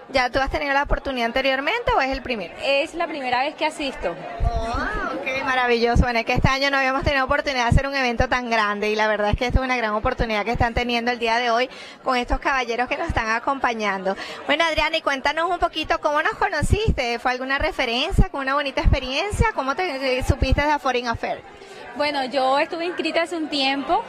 ¿ya tú has tenido la oportunidad anteriormente o es el primero? Es la primera vez que asisto. Oh, ok, maravilloso. Bueno, es que este año no habíamos tenido oportunidad de hacer un evento tan grande y la verdad es que esta es una gran oportunidad que están teniendo el día de hoy con estos caballeros que nos están acompañando. Bueno, Adriana, y cuéntanos un poquito cómo nos conociste. ¿Fue alguna referencia, con una bonita experiencia? ¿Cómo te supiste de Foreign Affair? Bueno, yo estuve inscrita hace un tiempo,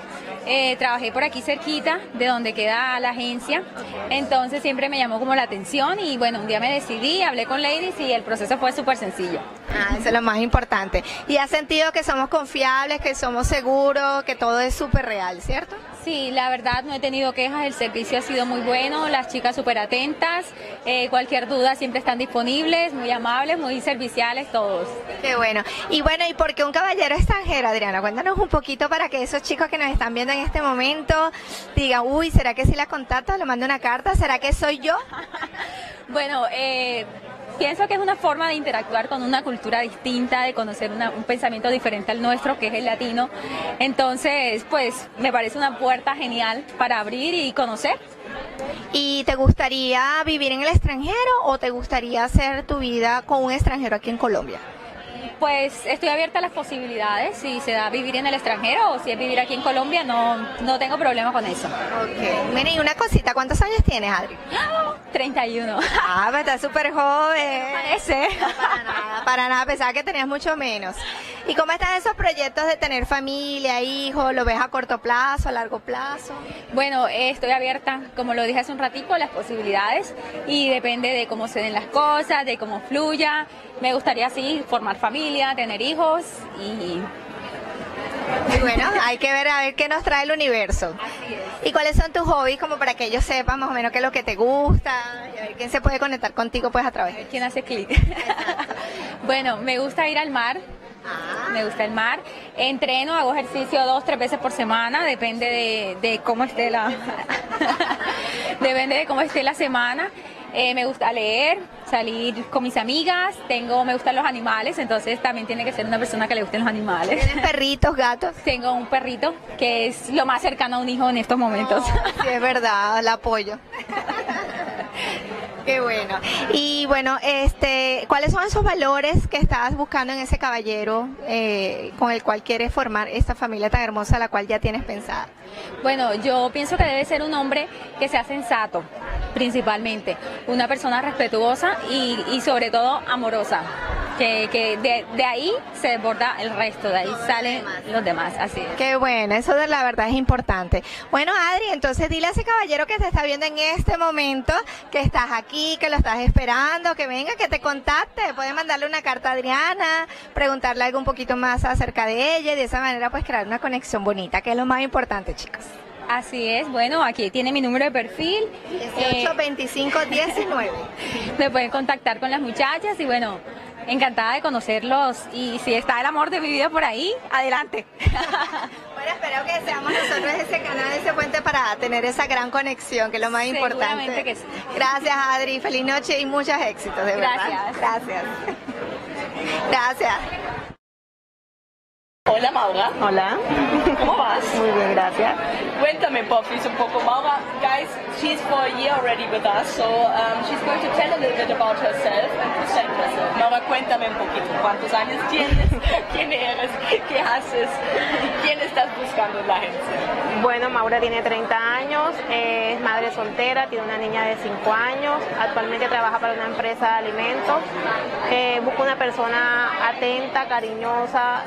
trabajé por aquí cerquita de donde queda la agencia, entonces siempre me llamó como la atención y bueno, un día me decidí, hablé con Ladies y el proceso fue súper sencillo. Ah, eso es lo más importante. ¿Y has sentido que somos confiables, que somos seguros, que todo es súper real, cierto? Sí, la verdad no he tenido quejas, el servicio ha sido muy bueno, las chicas súper atentas, cualquier duda siempre están disponibles, muy amables, muy serviciales todos. Qué bueno. ¿Y por qué un caballero extranjero, Adriana? Cuéntanos un poquito para que esos chicos que nos están viendo en este momento digan, uy, ¿será que si la contacto, le mando una carta? ¿Será que soy yo? Bueno, pienso que es una forma de interactuar con una cultura distinta, de conocer un pensamiento diferente al nuestro, que es el latino. Entonces, pues me parece una puerta genial para abrir y conocer. ¿Y te gustaría vivir en el extranjero o te gustaría hacer tu vida con un extranjero aquí en Colombia? Pues estoy abierta a las posibilidades, si se da vivir en el extranjero o si es vivir aquí en Colombia, no tengo problema con eso. Ok. Mira, y una cosita, ¿cuántos años tienes, Adri? 31. Ah, pero estás súper joven. Parece. No, para nada, pensaba que tenías mucho menos. ¿Y cómo están esos proyectos de tener familia, hijos? ¿Lo ves a corto plazo, a largo plazo? Bueno, estoy abierta, como lo dije hace un ratico, a las posibilidades y depende de cómo se den las cosas, de cómo fluya. Me gustaría así formar familia, tener hijos y... Y bueno, hay que ver a ver qué nos trae el universo. Así es. ¿Y cuáles son tus hobbies como para que ellos sepan más o menos qué es lo que te gusta? Y a ver quién se puede conectar contigo pues a través de ¿Quién hace clic? Bueno, me gusta ir al mar. Me gusta el mar. Entreno, hago ejercicio 2-3 veces por semana, depende de cómo esté la depende de cómo esté la semana. Me gusta leer, salir con mis amigas, me gustan los animales, entonces también tiene que ser una persona que le gusten los animales. ¿Tienes perritos, gatos? Tengo un perrito que es lo más cercano a un hijo en estos momentos. Sí, es verdad, la apoyo. Qué bueno. Y bueno, ¿cuáles son esos valores que estabas buscando en ese caballero con el cual quieres formar esta familia tan hermosa, la cual ya tienes pensada? Bueno, yo pienso que debe ser un hombre que sea sensato, principalmente, una persona respetuosa y sobre todo amorosa, que de ahí se desborda el resto, de ahí salen los demás, así es. Qué bueno, eso de la verdad es importante. Bueno, Adri, entonces dile a ese caballero que te está viendo en este momento, que estás aquí, que lo estás esperando, que venga, que te contacte. Puedes mandarle una carta a Adriana, preguntarle algo un poquito más acerca de ella y de esa manera pues crear una conexión bonita, que es lo más importante, chicos. Así es, bueno, aquí tiene mi número de perfil. 18 25 19. Me pueden contactar con las muchachas y bueno, encantada de conocerlos y si está el amor de mi vida por ahí, adelante. Bueno, espero que seamos nosotros ese canal, ese puente para tener esa gran conexión, que es lo más importante. Seguramente que sí. Gracias, Adri, feliz noche y muchos éxitos, de verdad. Gracias. Gracias. Hola Maura. Hola, ¿Cómo vas? muy bien, gracias. Cuéntame, porfis, un poco. Maura, guys, she's for a year already with us, so she's going to tell a little bit about herself and present herself. Maura, cuéntame un poquito. ¿Cuántos años tienes? ¿Quién eres? ¿Qué haces? ¿Quién estás buscando en la agencia? Bueno, Maura tiene 30 años, es madre soltera, tiene una niña de 5 años, actualmente trabaja para una empresa de alimentos. Busco una persona atenta, cariñosa,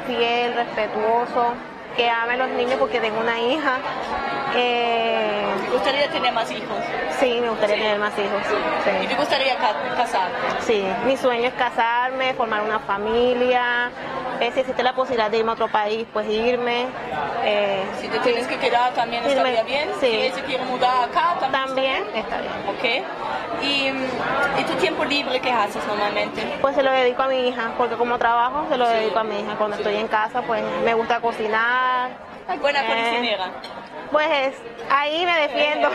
fiel, respetuoso, que ame a los niños porque tengo una hija. ¿Te gustaría tener más hijos? Sí, me gustaría tener más hijos. ¿Y Sí. te gustaría casarte? Sí, mi sueño es casarme, formar una familia. Si existe la posibilidad de irme a otro país, pues irme. Si te tienes que quedar también Irme, estaría bien. sí. Si él se quiere mudar acá También está bien. Ok. ¿Y tu tiempo libre qué haces normalmente? Pues se lo dedico a mi hija, porque como trabajo se lo dedico a mi hija. Cuando estoy en casa, pues me gusta cocinar. Ay, buena cocinera. Pues ahí me defiendo.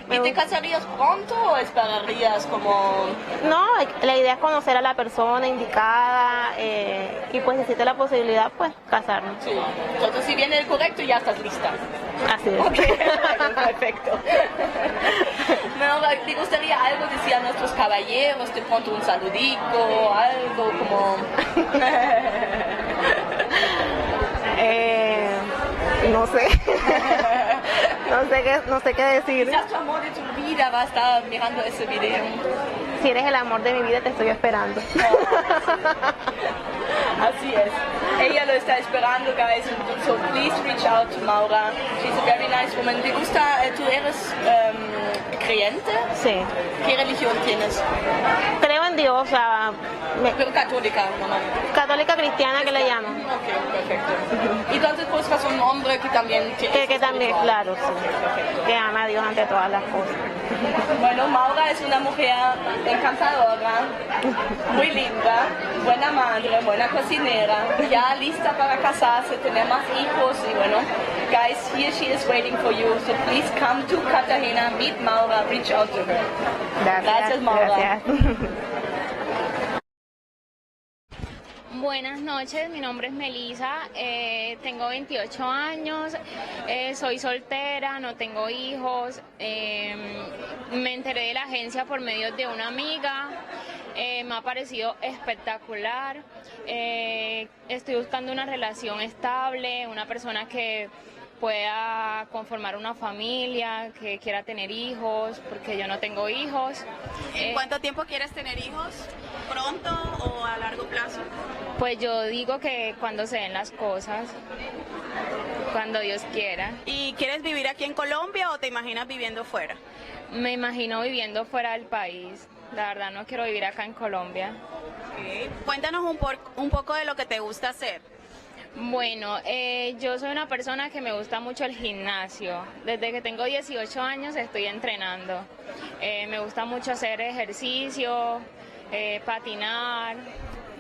¿Y te casarías pronto o esperarías como...? No, la idea es conocer a la persona indicada y pues si existe la posibilidad, pues casarnos. Sí. Entonces si viene el correcto ya estás lista. Así es. Ok, perfecto. ¿Te gustaría algo decir a nuestros caballeros? De pronto un saludico, algo como... No sé. no sé qué decir. Quizás tu amor de tu vida va a estar mirando ese video. Si eres el amor de mi vida, te estoy esperando. Así es. Ella lo está esperando, guys. So please reach out to Maura. She's a very nice woman. ¿Te gusta? ¿Tú eres creyente? Sí. ¿Qué religión tienes? Creo en Dios, o sea, Pero católica, normalmente. católica cristiana que le llaman. Ok, perfecto. Y entonces, pues buscas un hombre que también tiene... Que también, claro, sí. Que ama a Dios ante todas las cosas. Bueno, Maura es una mujer encantadora, muy linda, buena madre, buena cocinera, ya lista para casarse, tener más hijos y bueno, guys, here she is waiting for you, so please come to Cartagena, meet Maura, reach out to her. Gracias, Maura. Gracias. Buenas noches, mi nombre es Melissa, tengo 28 años, soy soltera, no tengo hijos, me enteré de la agencia por medio de una amiga, me ha parecido espectacular, estoy buscando una relación estable, una persona que pueda conformar una familia, que quiera tener hijos, porque yo no tengo hijos. ¿En cuánto tiempo quieres tener hijos? ¿Pronto o a largo plazo? Pues yo digo que cuando se den las cosas, cuando Dios quiera. ¿Y quieres vivir aquí en Colombia o te imaginas viviendo fuera? Me imagino viviendo fuera del país. La verdad no quiero vivir acá en Colombia. Okay. Cuéntanos un poco de lo que te gusta hacer. Bueno, yo soy una persona que me gusta mucho el gimnasio. Desde que tengo 18 años estoy entrenando. Me gusta mucho hacer ejercicio, patinar.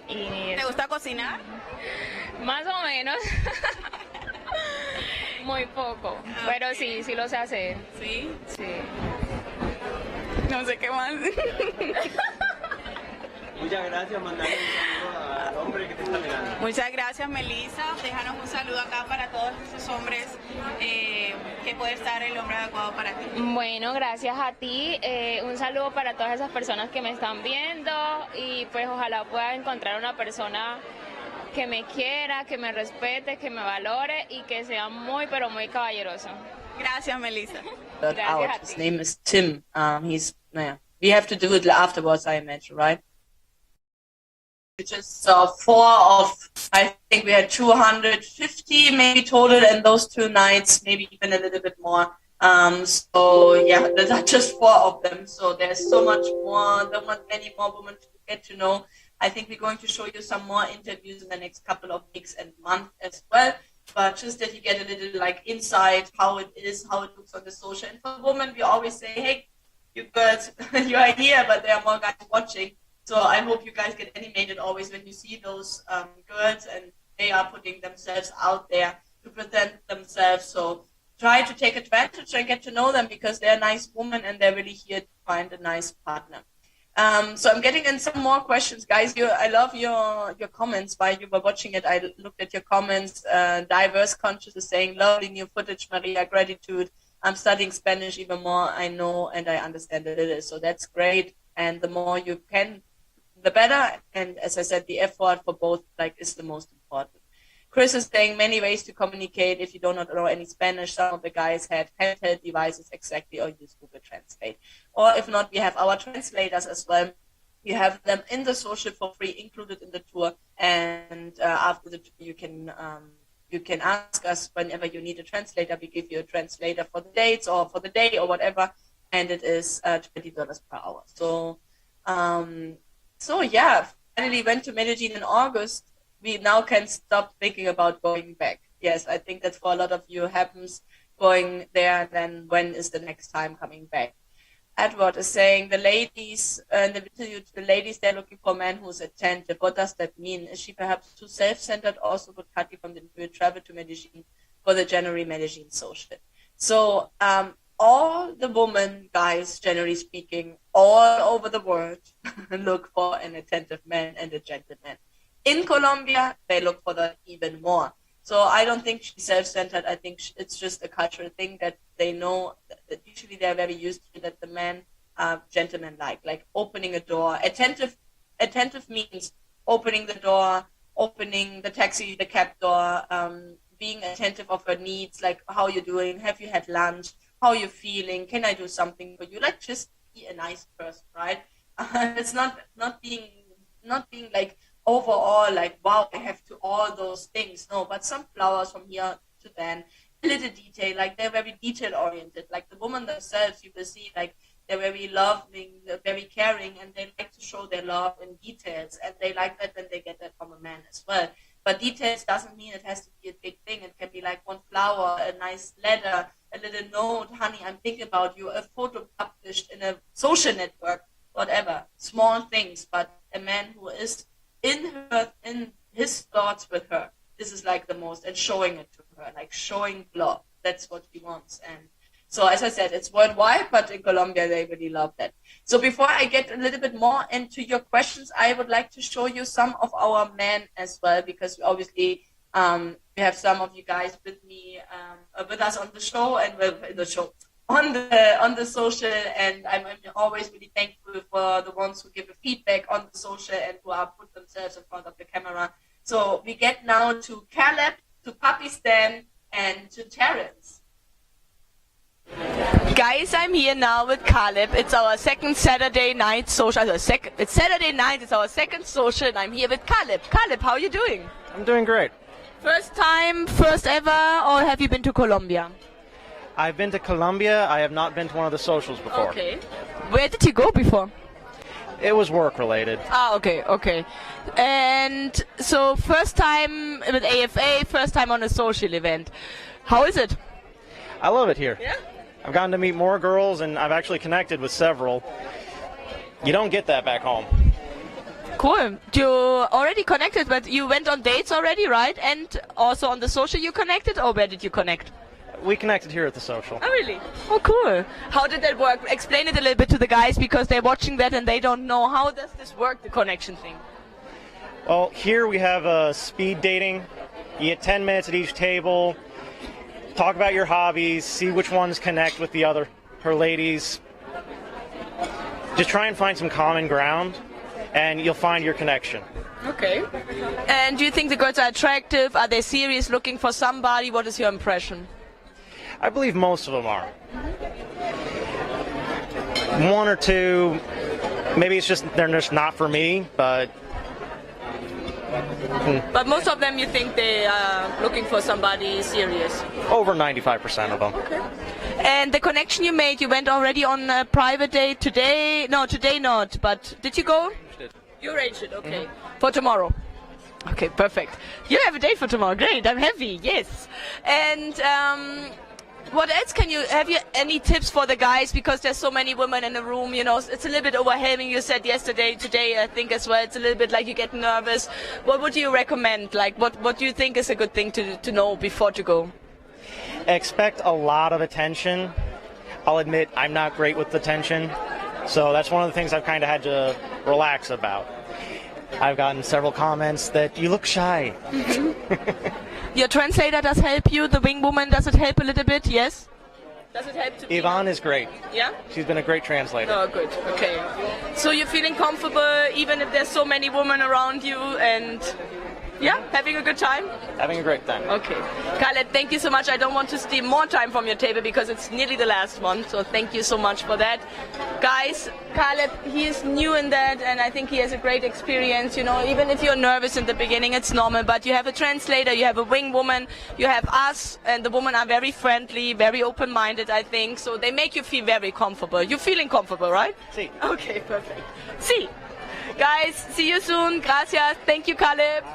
¿Te gusta cocinar? Más o menos. Muy poco, pero sí lo sé hacer. ¿Sí? Sí. No sé qué más. Muchas gracias, mandarle un saludo al hombre que te está mirando. Muchas gracias, Melissa. Déjanos un saludo acá para todos esos hombres que puede estar el hombre adecuado para ti. Bueno, gracias a ti. Un saludo para todas esas personas que me están viendo y pues ojalá pueda encontrar una persona que me quiera, que me respete, que me valore y que sea muy, pero muy caballeroso. Gracias, Melissa. His name is Tim. We have to do it afterwards, I imagine, right? Just 4 of, I think we had 250 maybe total in those 2 nights, maybe even a little bit more. So yeah, there are just 4 of them. So there's so much more, many more women to get to know. I think we're going to show you some more interviews in the next couple of weeks and months as well. But just that you get a little like insight how it is, how it looks on the social. And for women, we always say, hey, you girls, you are here, but there are more guys watching. So I hope you guys get animated always when you see those girls and they are putting themselves out there to present themselves. So try to take advantage and get to know them because they're nice women and they're really here to find a nice partner. So I'm getting in some more questions, guys. I love your comments while you were watching it. I looked at your comments. Diverse Conscious is saying, lovely new footage, Maria, gratitude. I'm studying Spanish even more. I know and I understand it is. So that's great. And the more you can, the better. And as I said, the effort for both is the most important. Chris is saying many ways to communicate. If you do not know any Spanish, some of the guys had handheld devices exactly, or use Google Translate. Or if not, we have our translators as well. You have them in the social for free, included in the tour. And after the tour, you can ask us whenever you need a translator. We give you a translator for the dates or for the day or whatever, and it is $20 per hour. So yeah, finally went to Medellin in August. We now can stop thinking about going back. Yes, I think that for a lot of you happens going there, then when is the next time coming back? Edward is saying the ladies, in the interview to the ladies, they're looking for a man who's attentive. What does that mean? Is she perhaps too self-centered? Also, would Katy from the interview travel to Medellin for the January Medellin social? So all the women, guys, generally speaking, all over the world look for an attentive man and a gentleman. In Colombia, they look for that even more. So I don't think she's self-centered. I think it's just a cultural thing that they know that usually they're very used to that the men are gentleman-like opening a door. Attentive means opening the door, opening the taxi, the cab door, being attentive of her needs, like how you're doing, have you had lunch, how you're feeling, can I do something for you? Like just be a nice person, right? It's not being like overall like, wow, I have to all those things. No, but some flowers from here to then, a little detail, like they're very detail oriented. Like the women themselves, you will see like they're very loving, they're very caring, and they like to show their love in details, and they like that when they get that from a man as well. But details doesn't mean it has to be a big thing. It can be like one flower, a nice letter, a little note, honey, I'm thinking about you, a photo published in a social network, whatever, small things, but a man who is in his thoughts with her. This is like the most, and showing it to her, like showing love. That's what he wants. And so, as I said, it's worldwide, but in Colombia, they really love that. So before I get a little bit more into your questions, I would like to show you some of our men as well, because obviously we have some of you guys with me, with us on the show and on the social, and I'm always really thankful for the ones who give a feedback on the social and who are put themselves in front of the camera. So we get now to Caleb, to Papi Stan, and to Terrence. Guys, I'm here now with Caleb. It's our second Saturday night social. It's Saturday night, it's our second social, and I'm here with Caleb. Caleb, how are you doing? I'm doing great. First time, first ever, or have you been to Colombia? I've been to Colombia. I have not been to one of the socials before. Okay. Where did you go before? It was work related. Ah, okay. And so first time with AFA, first time on a social event. How is it? I love it here. Yeah? I've gotten to meet more girls, and I've actually connected with several. You don't get that back home. Cool. You already connected, but you went on dates already, right? And also on the social you connected, or where did you connect? We connected here at the social. Oh, really? Oh, cool. How did that work? Explain it a little bit to the guys, because they're watching that and they don't know. How does this work, the connection thing? Well, here we have speed dating. You get 10 minutes at each table. Talk about your hobbies. See which ones connect with her ladies. Just try and find some common ground, and you'll find your connection. Okay. And do you think the girls are attractive? Are they serious, looking for somebody? What is your impression? I believe most of them are. One or two, maybe they're just not for me, but... But most of them, you think they are looking for somebody serious? Over 95% of them. Okay. And the connection you made, you went already on a private date today? No, today not, but did you go? You arranged it, okay. For tomorrow? Okay, perfect. You have a date for tomorrow, great, I'm happy, yes. And what else have you any tips for the guys, because there's so many women in the room, you know, it's a little bit overwhelming. You said today I think as well, it's a little bit like you get nervous. What would you recommend? Like what do you think is a good thing to know before to go? Expect a lot of attention. I'll admit I'm not great with attention, so that's one of the things I've kind of had to relax about. I've gotten several comments that you look shy. Your translator does help you, the wing woman, does it help a little bit, yes? Does it help to be Yvonne is great. Yeah? She's been a great translator. Oh, good, okay. So you're feeling comfortable even if there's so many women around you, and yeah, having a good time? Having a great time. Okay. Khaled, thank you so much. I don't want to steal more time from your table because it's nearly the last one, so thank you so much for that. Guys, Khaled, he is new in that, and I think he has a great experience. You know, even if you're nervous in the beginning, it's normal, but you have a translator, you have a wing woman, you have us, and the women are very friendly, very open-minded, I think, so they make you feel very comfortable. You're feeling comfortable, right? Si. Okay, perfect. Si. Guys, see you soon. Gracias. Thank you, Caleb.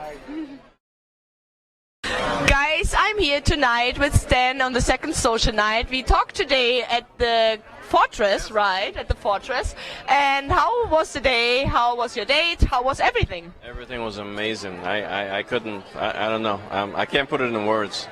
Guys, I'm here tonight with Stan on the second social night. We talked today at the Fortress, right? At the Fortress. And how was the day? How was your date? How was everything? Everything was amazing. I don't know. I can't put it in words.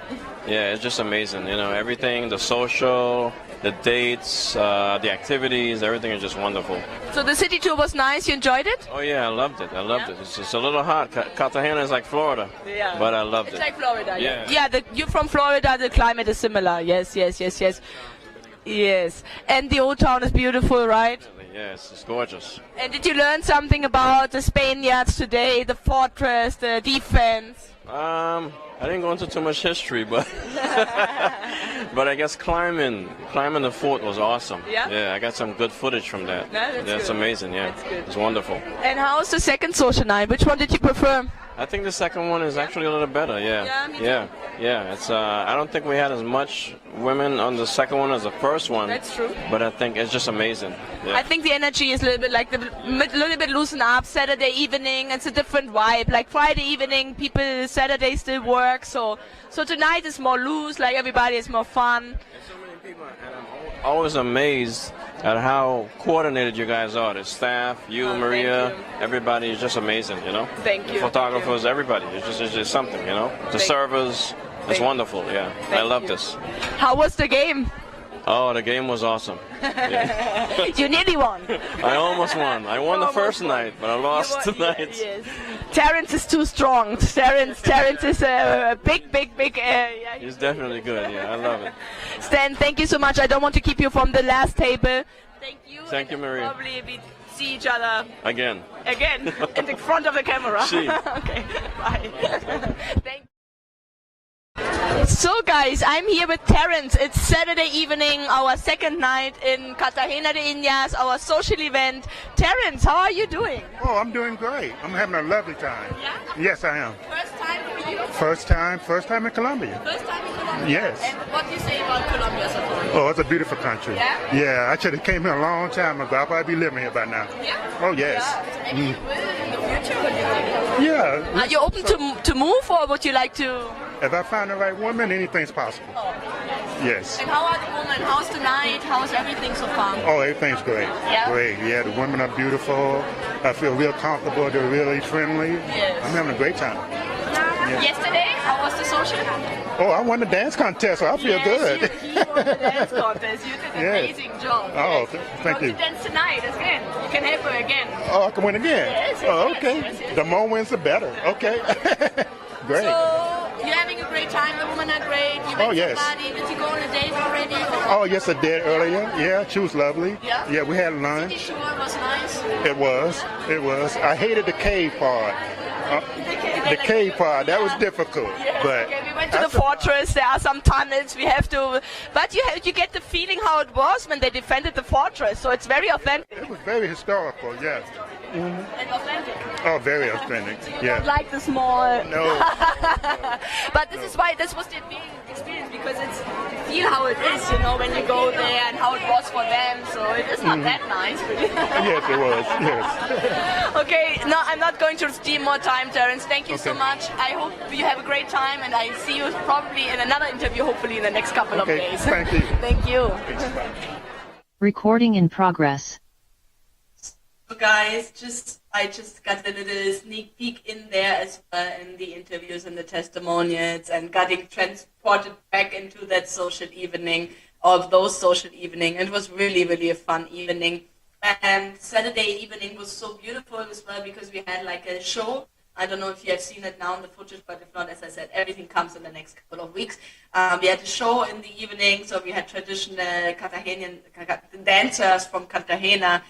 Yeah, it's just amazing. You know, everything, the social, the dates, the activities, everything is just wonderful. So the city tour was nice. You enjoyed it? Oh yeah, I loved it. I loved it. It's just a little hot. Cartagena is like Florida. Yeah. But I loved it. It's like Florida. Yeah. Yeah. You're from Florida. The climate is similar. Yes. Yes. And the old town is beautiful, right? Yes, it's gorgeous. And did you learn something about the Spaniards today, the fortress, the defense? I didn't go into too much history, but but I guess climbing the fort was awesome. Yeah? Yeah, I got some good footage from that. No, that's good. Good. Amazing, yeah. That's good. It's wonderful. And how's the second social night? Which one did you prefer? I think the second one is actually a little better. Yeah. Yeah, me too. Yeah. It's. I don't think we had as much women on the second one as the first one. That's true. But I think it's just amazing. Yeah. I think the energy is a little bit like a little bit loosen up. Saturday evening, it's a different vibe. Like Friday evening, people Saturday still work. So tonight is more loose. Like everybody is more fun. Always amazed at how coordinated you guys are. The staff, Maria, everybody is just amazing, you know? Thank you. The photographers, everybody. It's just something, you know? The servers, it's wonderful, yeah. I love this. How was the game? Oh, the game was awesome. Yeah. You nearly won. I almost won. I won the first night, but I lost tonight. Yes. Terence is too strong. Terence is a big. Yeah. He's definitely good, yeah. I love it. Stan, thank you so much. I don't want to keep you from the last table. Thank you. Thank you, Maria. Probably we see each other again in the front of the camera. See. Okay, bye. Thank you. So guys, I'm here with Terence. It's Saturday evening, our second night in Cartagena de Indias, our social event. Terence, how are you doing? Oh, I'm doing great. I'm having a lovely time. Yeah? Yes, I am. First time for you? First time in Colombia. First time in Colombia? Yes. And what do you say about Colombia so far? Oh, it's a beautiful country. Yeah? Yeah, I should have came here a long time ago. I'll probably be living here by now. Yeah? Oh, yes. Yeah. Maybe you will in the future, what do you think? Yeah. Are you open to move, or would you like to? If I find the right woman, anything's possible. Oh, yes. And how are the women? How's the night? How's everything so far? Oh, everything's great. Yeah? Great. Yeah, the women are beautiful. I feel real comfortable. They're really friendly. Yes. I'm having a great time. Yeah. Yesterday, how was the social? Oh, I won the dance contest, so I feel good. He won the dance contest. You did an amazing job. Oh, thank you. You dance tonight again. You can have her again. Oh, I can win again? Yes, oh, yes, okay. yes. The more wins, the better. Okay. Great. So, you're having a great time. The women are great. You met somebody. Did you go on a date already? Oh, yes, I did earlier. Yeah, she was lovely. Yeah? Yeah, we had lunch. City Shore was nice. It was. It was. I hated the cave part. The cave part, that was difficult. Yes, but okay, we went to the fortress. There are some tunnels. We have to, but you get the feeling how it was when they defended the fortress. So it's very authentic. It was very historical. Yes. And authentic. Oh, very authentic. So you Yeah. don't like the small. No. But this is why this was the experience, because it's you feel how it is, you know, when you go there and how it was for them. So it is not that nice. Yes, it was. Yes. Okay, no, I'm not going to steal more time, Terence. Thank you so Okay. much. I hope you have a great time, and I see you probably in another interview, hopefully in the next couple of days. Thank you. Thank you. Recording in progress. So guys, I just got a little sneak peek in there as well in the interviews and the testimonials, and getting transported back into that social evening, of those social evening. It was really, really a fun evening. And Saturday evening was so beautiful as well, because we had like a show. I don't know if you have seen it now in the footage, but if not, as I said, everything comes in the next couple of weeks. We had a show in the evening, so we had traditional Cartagenian dancers from Cartagena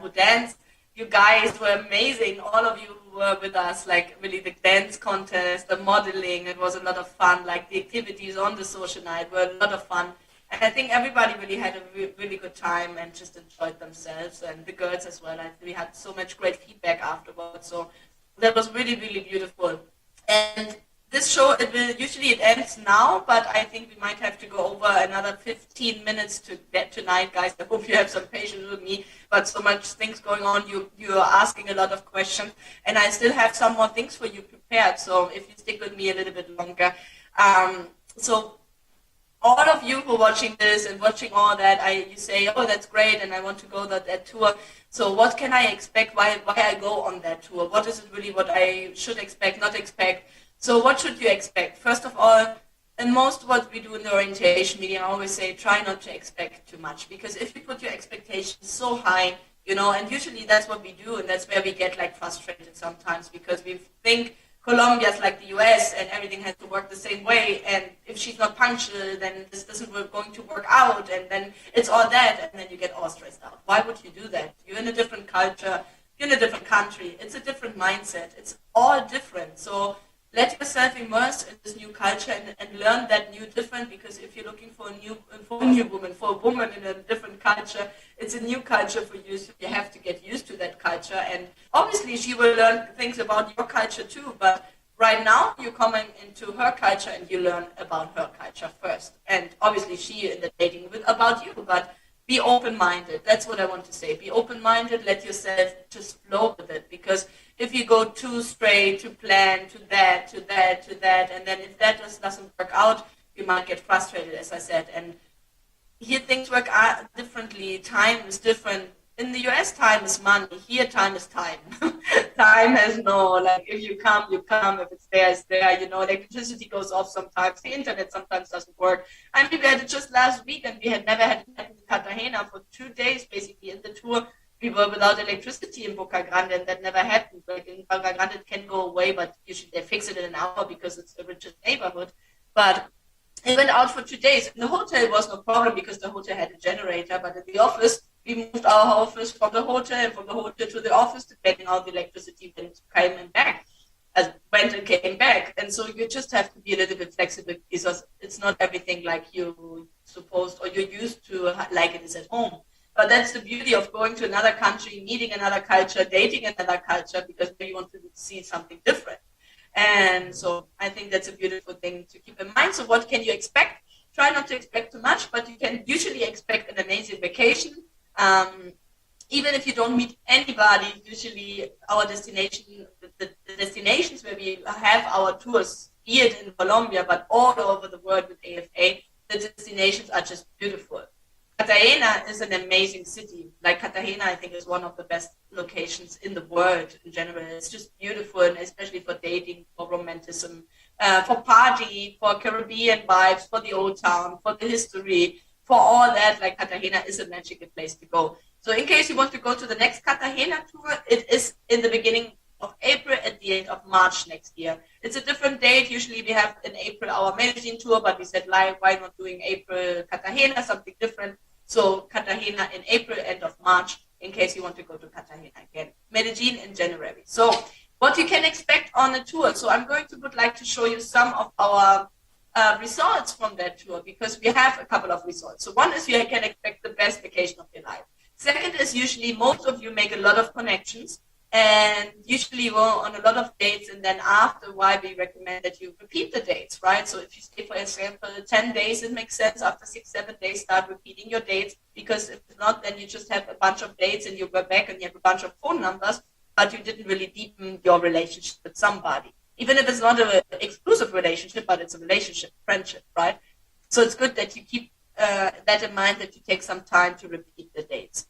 who danced. You guys were amazing, all of you who were with us, like really the dance contest, the modeling, it was a lot of fun, like the activities on the social night were a lot of fun. And I think everybody really had a really good time and just enjoyed themselves, and the girls as well. We had so much great feedback afterwards, so that was really, really beautiful. And this show, usually it ends now, but I think we might have to go over another 15 minutes to get tonight, guys. I hope you have some patience with me, but so much things going on. You are asking a lot of questions, and I still have some more things for you prepared, so if you stick with me a little bit longer. So all of you who are watching this and watching all that, you say, oh, that's great, and I want to go on that tour. So what can I expect? Why I go on that tour? What is it really what I should expect, not expect? So what should you expect? First of all, and most what we do in the orientation meeting, I always say, try not to expect too much. Because if you put your expectations so high, you know, and usually that's what we do, and that's where we get like frustrated sometimes, because we think Colombia is like the US and everything has to work the same way, and if she's not punctual, then this isn't going to work out, and then it's all that, and then you get all stressed out. Why would you do that? You're in a different culture, you're in a different country, it's a different mindset, it's all different. So let yourself immerse in this new culture and learn that new different, because if you're looking for a woman in a different culture, it's a new culture for you, so you have to get used to that culture. And obviously she will learn things about your culture too, but right now you're coming into her culture and you learn about her culture first. And obviously she in the dating with about you, but be open-minded. That's what I want to say. Be open-minded, let yourself just flow with it, because if you go too straight to plan, to that, and then if that just doesn't work out, you might get frustrated, as I said. And here things work out differently. Time is different. In the US, time is money. Here, time is time. Time has no, like, if you come, you come. If it's there, it's there. You know, electricity goes off sometimes. The internet sometimes doesn't work. I mean, we had it just last week, and we had never had it in Cartagena for 2 days, basically, in the tour. We were without electricity in Boca Grande, and that never happened. Like in Boca Grande, it can go away, but usually they fix it in an hour because it's the richest neighborhood. But it went out for 2 days. In the hotel, it was no problem because the hotel had a generator, but in the office, we moved our office from the hotel and from the hotel to the office, depending on the electricity came and back, went and came back. And so you just have to be a little bit flexible, because it's not everything like you supposed or you're used to like it is at home. But that's the beauty of going to another country, meeting another culture, dating another culture, because you want to see something different. And so I think that's a beautiful thing to keep in mind. So what can you expect? Try not to expect too much, but you can usually expect an amazing vacation. Even if you don't meet anybody, usually our destination, the destinations where we have our tours, be it in Colombia, but all over the world with AFA, the destinations are just beautiful. Cartagena is an amazing city. Like Cartagena, I think, is one of the best locations in the world in general. It's just beautiful, and especially for dating, for romanticism, for party, for Caribbean vibes, for the old town, for the history, for all that. Like Cartagena is a magical place to go. So in case you want to go to the next Cartagena tour, it is in the beginning of April, at the end of March next year. It's a different date. Usually we have in April our Medellin tour, but we said, why not doing April Cartagena, something different. So Cartagena in April, end of March, in case you want to go to Cartagena again. Medellin in January. So what you can expect on a tour. So I'm going to would like to show you some of our results from that tour, because we have a couple of results. So one is you can expect the best vacation of your life. Second is usually most of you make a lot of connections, and usually go on a lot of dates, and then after a while we recommend that you repeat the dates, right? So if you stay, for example, 10 days, it makes sense. After 6-7 days, start repeating your dates, because if not, then you just have a bunch of dates and you go back and you have a bunch of phone numbers, but you didn't really deepen your relationship with somebody. Even if it's not an exclusive relationship, but it's a relationship, friendship, right? So it's good that you keep that in mind, that you take some time to repeat the dates.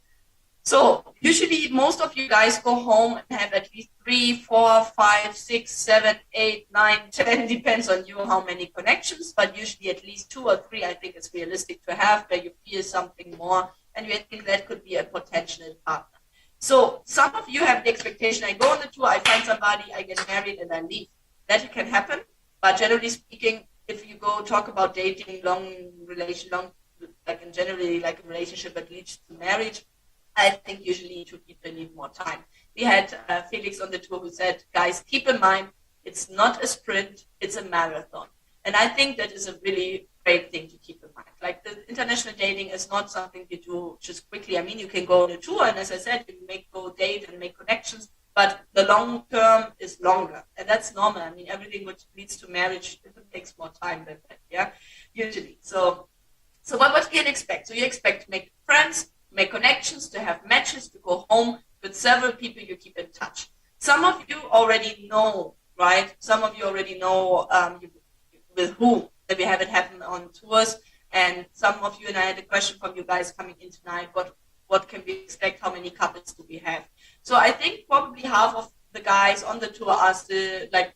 So usually most of you guys go home and have at least 3, 4, 5, 6, 7, 8, 9, 10, depends on you how many connections, but usually at least 2 or 3 I think is realistic to have, where you feel something more and you think that could be a potential partner. So some of you have the expectation, I go on the tour, I find somebody, I get married and I leave. That can happen, but generally speaking, if you go talk about dating, like in generally like a relationship that leads to marriage, I think usually 2 people need more time. We had Felix on the tour who said, guys, keep in mind, it's not a sprint, it's a marathon. And I think that is a really great thing to keep in mind. Like the international dating is not something you do just quickly. I mean, you can go on a tour, and as I said, you go date and make connections, but the long term is longer. And that's normal. I mean, everything which leads to marriage, it takes more time than that, yeah, usually. So what can you expect? So you expect to make friends, make connections, to have matches, to go home with several people you keep in touch. Some of you already know, right? Some of you already know with whom that we have it happen on tours. And some of you, and I had a question from you guys coming in tonight, what can we expect? How many couples do we have? So I think probably half of the guys on the tour are still like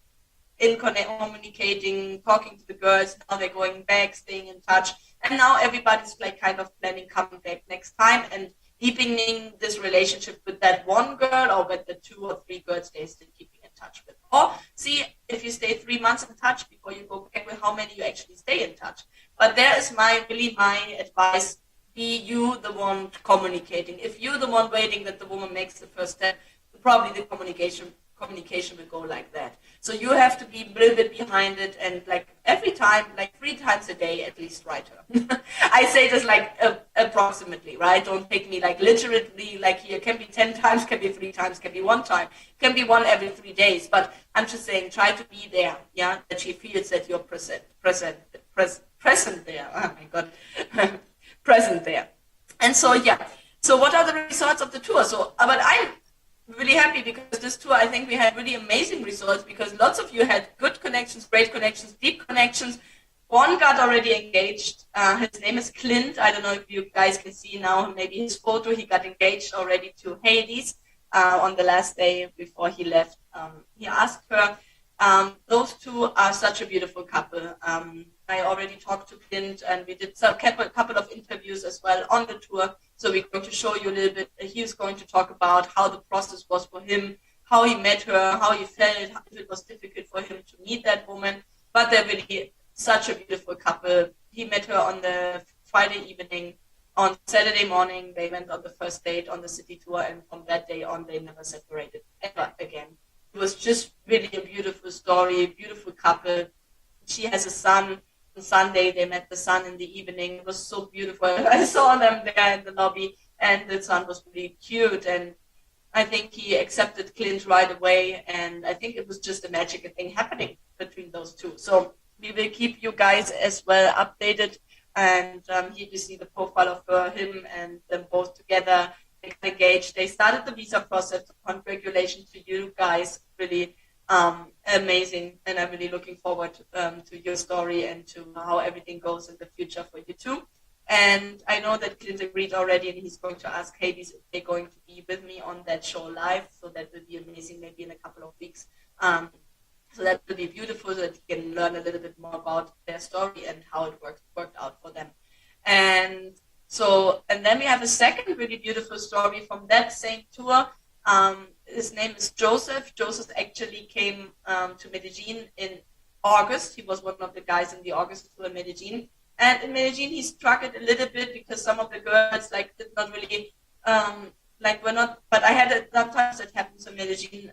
communicating, talking to the girls. Now they're going back, staying in touch. And now everybody's like kind of planning coming back next time and deepening this relationship with that one girl, or with the 2 or 3 girls they're still keeping in touch with. Or see if you stay 3 months in touch before you go back, with how many you actually stay in touch. But there is my advice, be you the one communicating. If you're the one waiting that the woman makes the first step, probably the communication will go like that. So you have to be a little bit behind it, and like every time, like 3 times a day at least, write her. I say this like approximately, right? Don't take me like literally, like here can be 10 times, can be 3 times, can be 1 time, can be 1 every 3 days. But I'm just saying, try to be there, yeah, that she feels that you're present there. Oh my God, present there. And so, yeah. So what are the results of the tour? So, but I'm really happy because this tour, I think we had really amazing results because lots of you had good connections, great connections, deep connections. One got already engaged. His name is Clint. I don't know if you guys can see now, maybe his photo. He got engaged already to Hades on the last day before he left. He asked her. Those 2 are such a beautiful couple. I already talked to Clint, and we did a couple of interviews as well on the tour. So we're going to show you a little bit. He's going to talk about how the process was for him, how he met her, how he felt, if it was difficult for him to meet that woman. But they're really such a beautiful couple. He met her on the Friday evening. On Saturday morning, they went on the first date on the city tour, and from that day on, they never separated ever again. It was just really a beautiful story, beautiful couple. She has a son. On Sunday, they met the son in the evening. It was so beautiful. I saw them there in the lobby, and the son was really cute. And I think he accepted Clint right away. And I think it was just a magical thing happening between those 2. So we will keep you guys as well updated. And here you see the profile of him and them both together. They got engaged. They started the visa process. Congratulations to you guys. Really amazing, and I'm really looking forward to your story and to how everything goes in the future for you too. And I know that Clint agreed already, and he's going to ask Hades if they're going to be with me on that show live. So that will be amazing, maybe in a couple of weeks. So that will be beautiful, so that you can learn a little bit more about their story and how it worked out for them. And then we have a second really beautiful story from that same tour. His name is Joseph. Joseph actually came to Medellin in August. He was one of the guys in the August tour in Medellin. And in Medellin, he struggled a little bit because some of the girls did not really were not. But I had sometimes that happens in Medellin.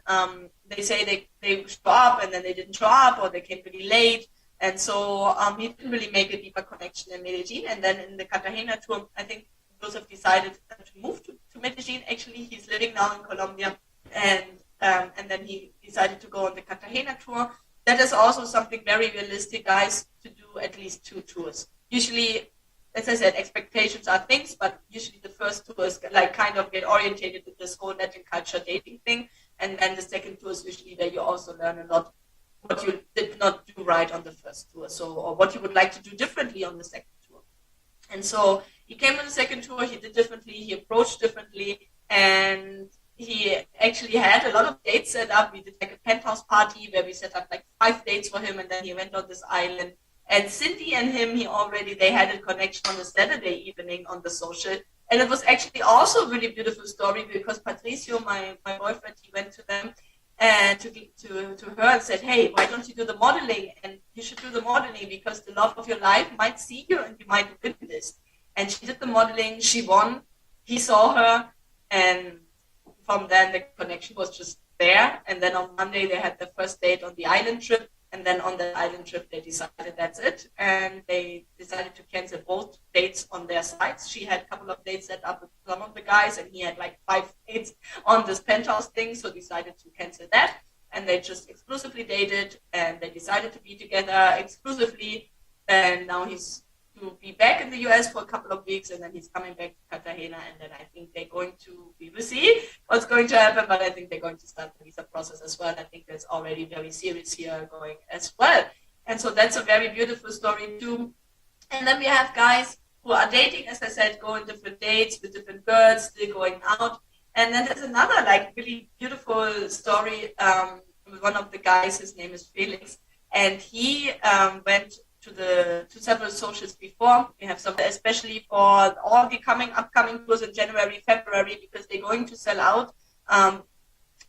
They say they show up and then they didn't show up, or they came really late. And so he didn't really make a deeper connection in Medellin. And then in the Cartagena tour, I think Joseph decided to move to Medellin. Actually, he's living now in Colombia, and then he decided to go on the Cartagena tour. That is also something very realistic, guys, to do at least 2 tours. Usually, as I said, expectations are things, but usually the first tour is kind of get orientated with this whole Latin culture dating thing, and then the second tour is usually where you also learn a lot what you did not do right on the first tour, or what you would like to do differently on the second tour. And so he came on the second tour, he did differently, he approached differently, and he actually had a lot of dates set up. We did a penthouse party where we set up 5 dates for him, and then he went on this island. And Cindy and him, they had a connection on the Saturday evening on the social. And it was actually also a really beautiful story because Patricio, my boyfriend, he went to them and to her and said, hey, why don't you do the modeling? And you should do the modeling because the love of your life might see you and you might win this. And she did the modeling, she won, he saw her, and from then the connection was just there. And then on Monday they had the first date on the island trip. And then on the island trip, they decided that's it. And they decided to cancel both dates on their sides. She had a couple of dates set up with some of the guys, and he had 5 dates on this penthouse thing, so decided to cancel that. And they just exclusively dated, and they decided to be together exclusively. And now he's to be back in the US for a couple of weeks, and then he's coming back to Cartagena, and then I think they're going to, we will see what's going to happen, but I think they're going to start the visa process as well. I think that's already very serious here going as well. And so that's a very beautiful story too. And then we have guys who are dating, as I said, go on different dates with different girls, still going out. And then there's another really beautiful story with one of the guys. His name is Felix, and he went to several socials before. We have some, especially for all the upcoming tours in January, February, because they're going to sell out.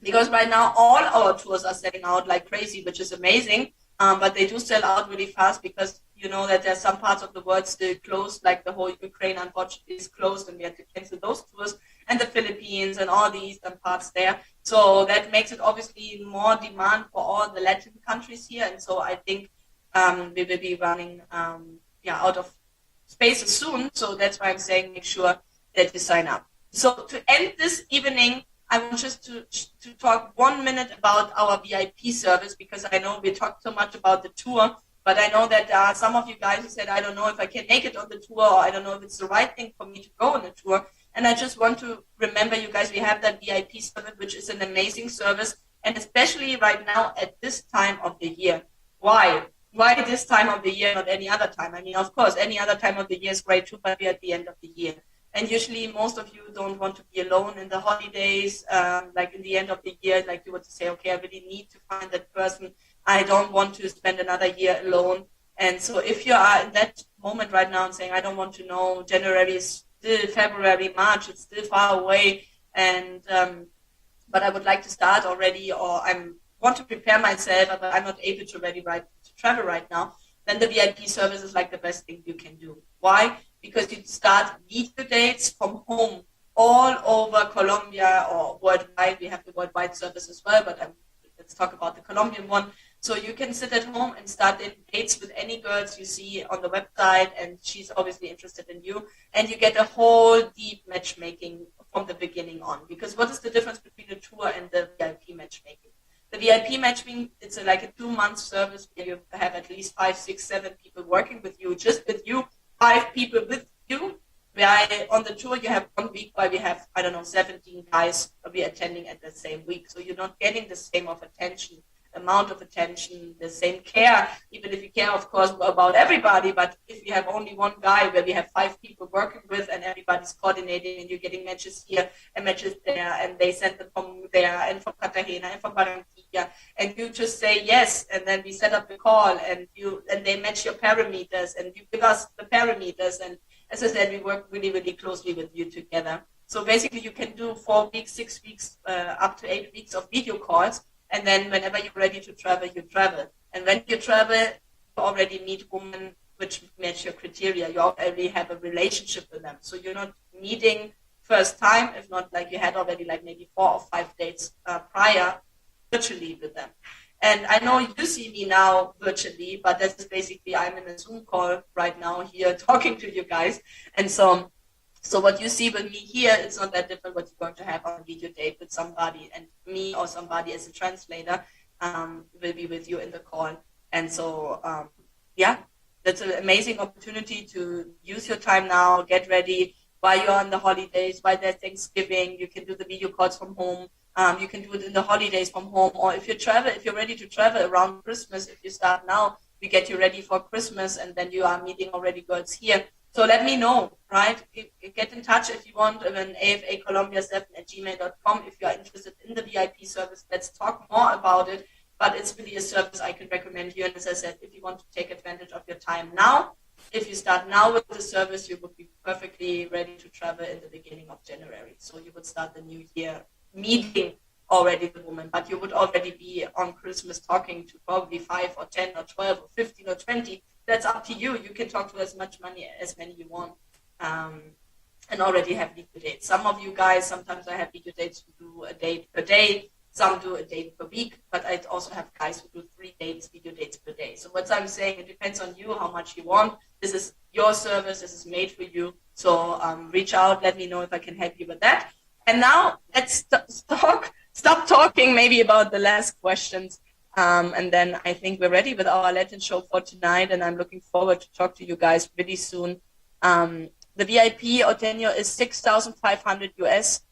Because right now all our tours are selling out like crazy, which is amazing. But they do sell out really fast because You know that there's some parts of the world still closed, like the whole Ukraine unfortunately is closed, and we had to cancel those tours, and the Philippines and all the eastern parts there. So that makes it obviously more demand for all the Latin countries here, and so I think we will be running out of spaces soon. So that's why I'm saying make sure that you sign up. So to end this evening, I want just to talk 1 minute about our VIP service, because I know we talked so much about the tour, but I know that there are some of you guys who said, I don't know if I can make it on the tour, or I don't know if it's the right thing for me to go on the tour. And I just want to remember you guys, we have that VIP service, which is an amazing service, and especially right now at this time of the year. Why? Why this time of the year, not any other time? I mean, of course, any other time of the year is great too, but we're at the end of the year. And usually most of you don't want to be alone in the holidays, like in the end of the year, like you want to say, okay, I really need to find that person. I don't want to spend another year alone. And so if you are in that moment right now and saying, I don't want to know, January is still February, March, it's still far away, and but I would like to start already, or I want to prepare myself, but I'm not able to travel right now, then the VIP service is like the best thing you can do. Why? Because you start video dates from home all over Colombia or worldwide. We have the worldwide service as well, but let's talk about the Colombian one. So you can sit at home and start in dates with any girls you see on the website, and she's obviously interested in you, and you get a whole deep matchmaking from the beginning on. Because what is the difference between the tour and the VIP matchmaking? The VIP matchmaking, it's like a 2-month service where you have at least 5, 6, 7 people working with you, just with you, 5 people with you. Where on the tour you have 1 week where we have, 17 guys we attending at the same week. So you're not getting the same amount of attention, the same care, even if you care, of course, about everybody. But if you have only one guy where we have 5 people working with and everybody's coordinating and you're getting matches here and matches there, and they send them from there and from Cartagena and from Barranquilla, and you just say yes, and then we set up the call, and they match your parameters, and you give us the parameters, and as I said, we work really, really closely with you together. So basically you can do 4 weeks, 6 weeks, up to 8 weeks of video calls. And then whenever you're ready to travel, you travel. And when you travel, you already meet women which match your criteria. You already have a relationship with them. So you're not meeting first time, if not like you had already like maybe 4 or 5 dates prior virtually with them. And I know you see me now virtually, but that's basically, I'm in a Zoom call right now here talking to you guys. And so what you see with me here, it's not that different what you're going to have on a video date with somebody, and me or somebody as a translator will be with you in the call. And so, that's an amazing opportunity to use your time now, get ready while you're on the holidays, while there's Thanksgiving. You can do the video calls from home. You can do it in the holidays from home, or if you're ready to travel around Christmas, if you start now, we get you ready for Christmas, and then you are meeting already girls here. So let me know, right? Get in touch if you want, an afacolombia7@gmail.com if you are interested in the VIP service. Let's talk more about it, but it's really a service I can recommend you. And as I said, if you want to take advantage of your time now, if you start now with the service, you would be perfectly ready to travel in the beginning of January. So you would start the new year meeting already the woman, but you would already be on Christmas talking to probably 5 or 10 or 12 or 15 or 20. That's up to you. You can talk to as many you want, and already have video dates. Some of you guys, sometimes I have video dates who do a date per day. Some do a date per week, but I also have guys who do 3 video dates per day. So what I'm saying, it depends on you, how much you want. This is your service. This is made for you. So reach out. Let me know if I can help you with that. And now let's stop talking maybe about the last questions. And then I think we're ready with our Latin show for tonight, and I'm looking forward to talk to you guys really soon. The VIP or tenure is $6,500 US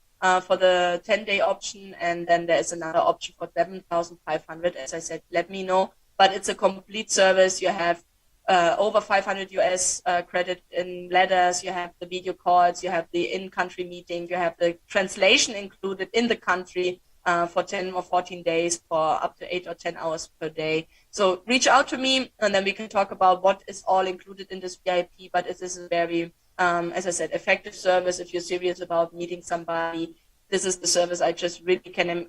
for the 10-day option, and then there's another option for $7,500. As I said, let me know. But it's a complete service. You have over $500 US credit in letters. You have the video calls. You have the in-country meeting. You have the translation included in the country. For 10 or 14 days for up to 8 or 10 hours per day. So reach out to me, and then we can talk about what is all included in this VIP. But this is a very, as I said, effective service. If you're serious about meeting somebody, this is the service I just really can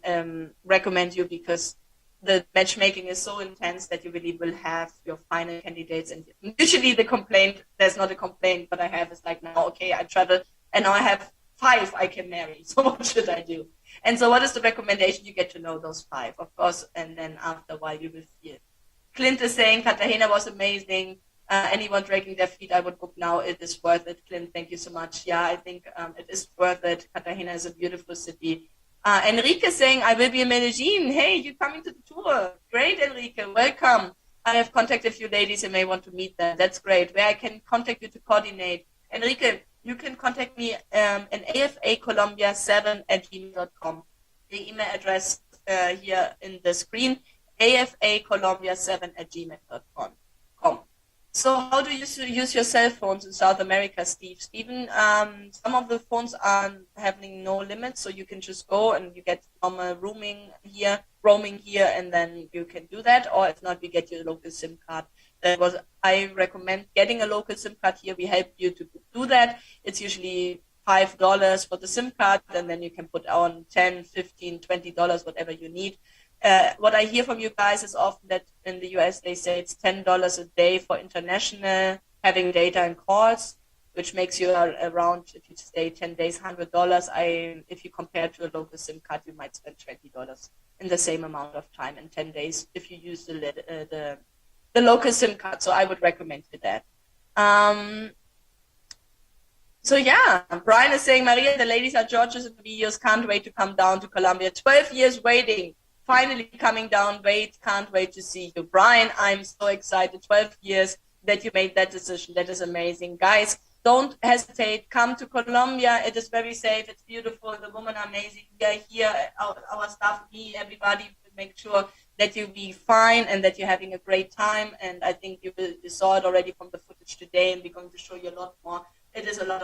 recommend you, because the matchmaking is so intense that you really will have your final candidates. And usually there's not a complaint, but I have is like, now, okay, I travel and now I have 5 I can marry. So what should I do? And so what is the recommendation? You get to know those 5, of course, and then after a while you will feel. Clint is saying Cartagena was amazing. Anyone dragging their feet, I would book now. It is worth it. Clint, thank you so much. Yeah, I think it is worth it. Cartagena is a beautiful city. Enrique saying, I will be in Medellin. Hey, you're coming to the tour. Great, Enrique. Welcome. I have contacted a few ladies and may want to meet them. That's great. Where I can contact you to coordinate. Enrique, you can contact me at afacolombia7@gmail.com. The email address here in the screen, afacolombia7@gmail.com. So how do you use your cell phones in South America, Steve? Stephen, some of the phones are having no limits, so you can just go and you get normal roaming here, and then you can do that. Or if not, we get your local SIM card. I recommend getting a local SIM card here. We help you to do that. It's usually $5 for the SIM card, and then you can put on $10, $15, $20, whatever you need. What I hear from you guys is often that in the US they say it's $10 a day for international, having data and calls, which makes you around, if you stay 10 days, $100. If you compare to a local SIM card, you might spend $20 in the same amount of time in 10 days if you use the local SIM card. So I would recommend you that. So yeah, Brian is saying, Maria, the ladies are gorgeous in the videos. Can't wait to come down to Colombia. 12 years waiting. Finally coming down. Can't wait to see you. Brian, I'm so excited. 12 years that you made that decision. That is amazing. Guys, don't hesitate. Come to Colombia. It is very safe. It's beautiful. The women are amazing. We are here. Our staff, me, everybody will make sure that you'll be fine and that you're having a great time. And I think you saw it already from the footage today, and we're going to show you a lot more. It's a lot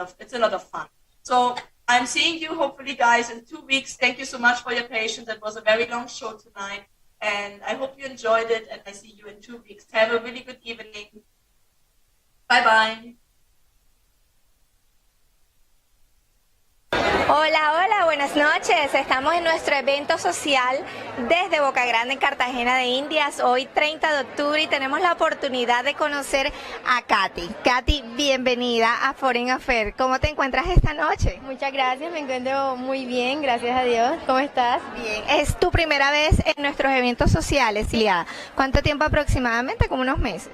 of fun. So I'm seeing you hopefully, guys, in 2 weeks. Thank you so much for your patience. It was a very long show tonight, and I hope you enjoyed it, and I see you in 2 weeks. Have a really good evening. Bye-bye. Hola, hola, buenas noches. Estamos en nuestro evento social desde Boca Grande, en Cartagena de Indias, hoy 30 de octubre, y tenemos la oportunidad de conocer a Katy. Katy, bienvenida a Foreign Affair. ¿Cómo te encuentras esta noche? Muchas gracias, me encuentro muy bien, gracias a Dios. ¿Cómo estás? Bien. Es tu primera vez en nuestros eventos sociales, Lilia. ¿Cuánto tiempo aproximadamente? Como unos meses.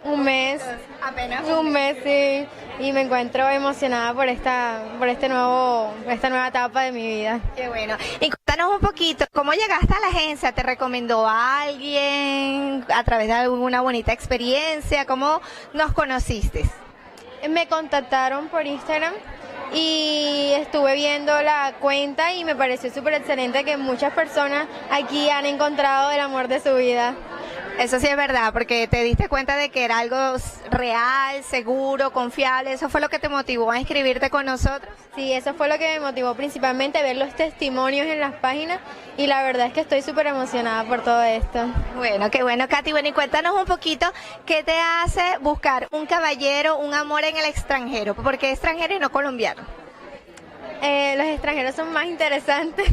Un mes, apenas un mes, sí, y me encuentro emocionada por esta nueva etapa de mi vida. Qué bueno. Y cuéntanos un poquito, ¿cómo llegaste a la agencia? ¿Te recomendó a alguien a través de alguna bonita experiencia? ¿Cómo nos conociste? Me contactaron por Instagram y estuve viendo la cuenta y me pareció súper excelente que muchas personas aquí han encontrado el amor de su vida. Eso sí es verdad, porque te diste cuenta de que era algo real, seguro, confiable. ¿Eso fue lo que te motivó a inscribirte con nosotros? Sí, eso fue lo que me motivó principalmente, ver los testimonios en las páginas, y la verdad es que estoy súper emocionada por todo esto. Bueno, qué bueno, Katy. Bueno, y cuéntanos un poquito, ¿qué te hace buscar un caballero, un amor en el extranjero? ¿Por qué extranjero y no colombiano? Los extranjeros son más interesantes.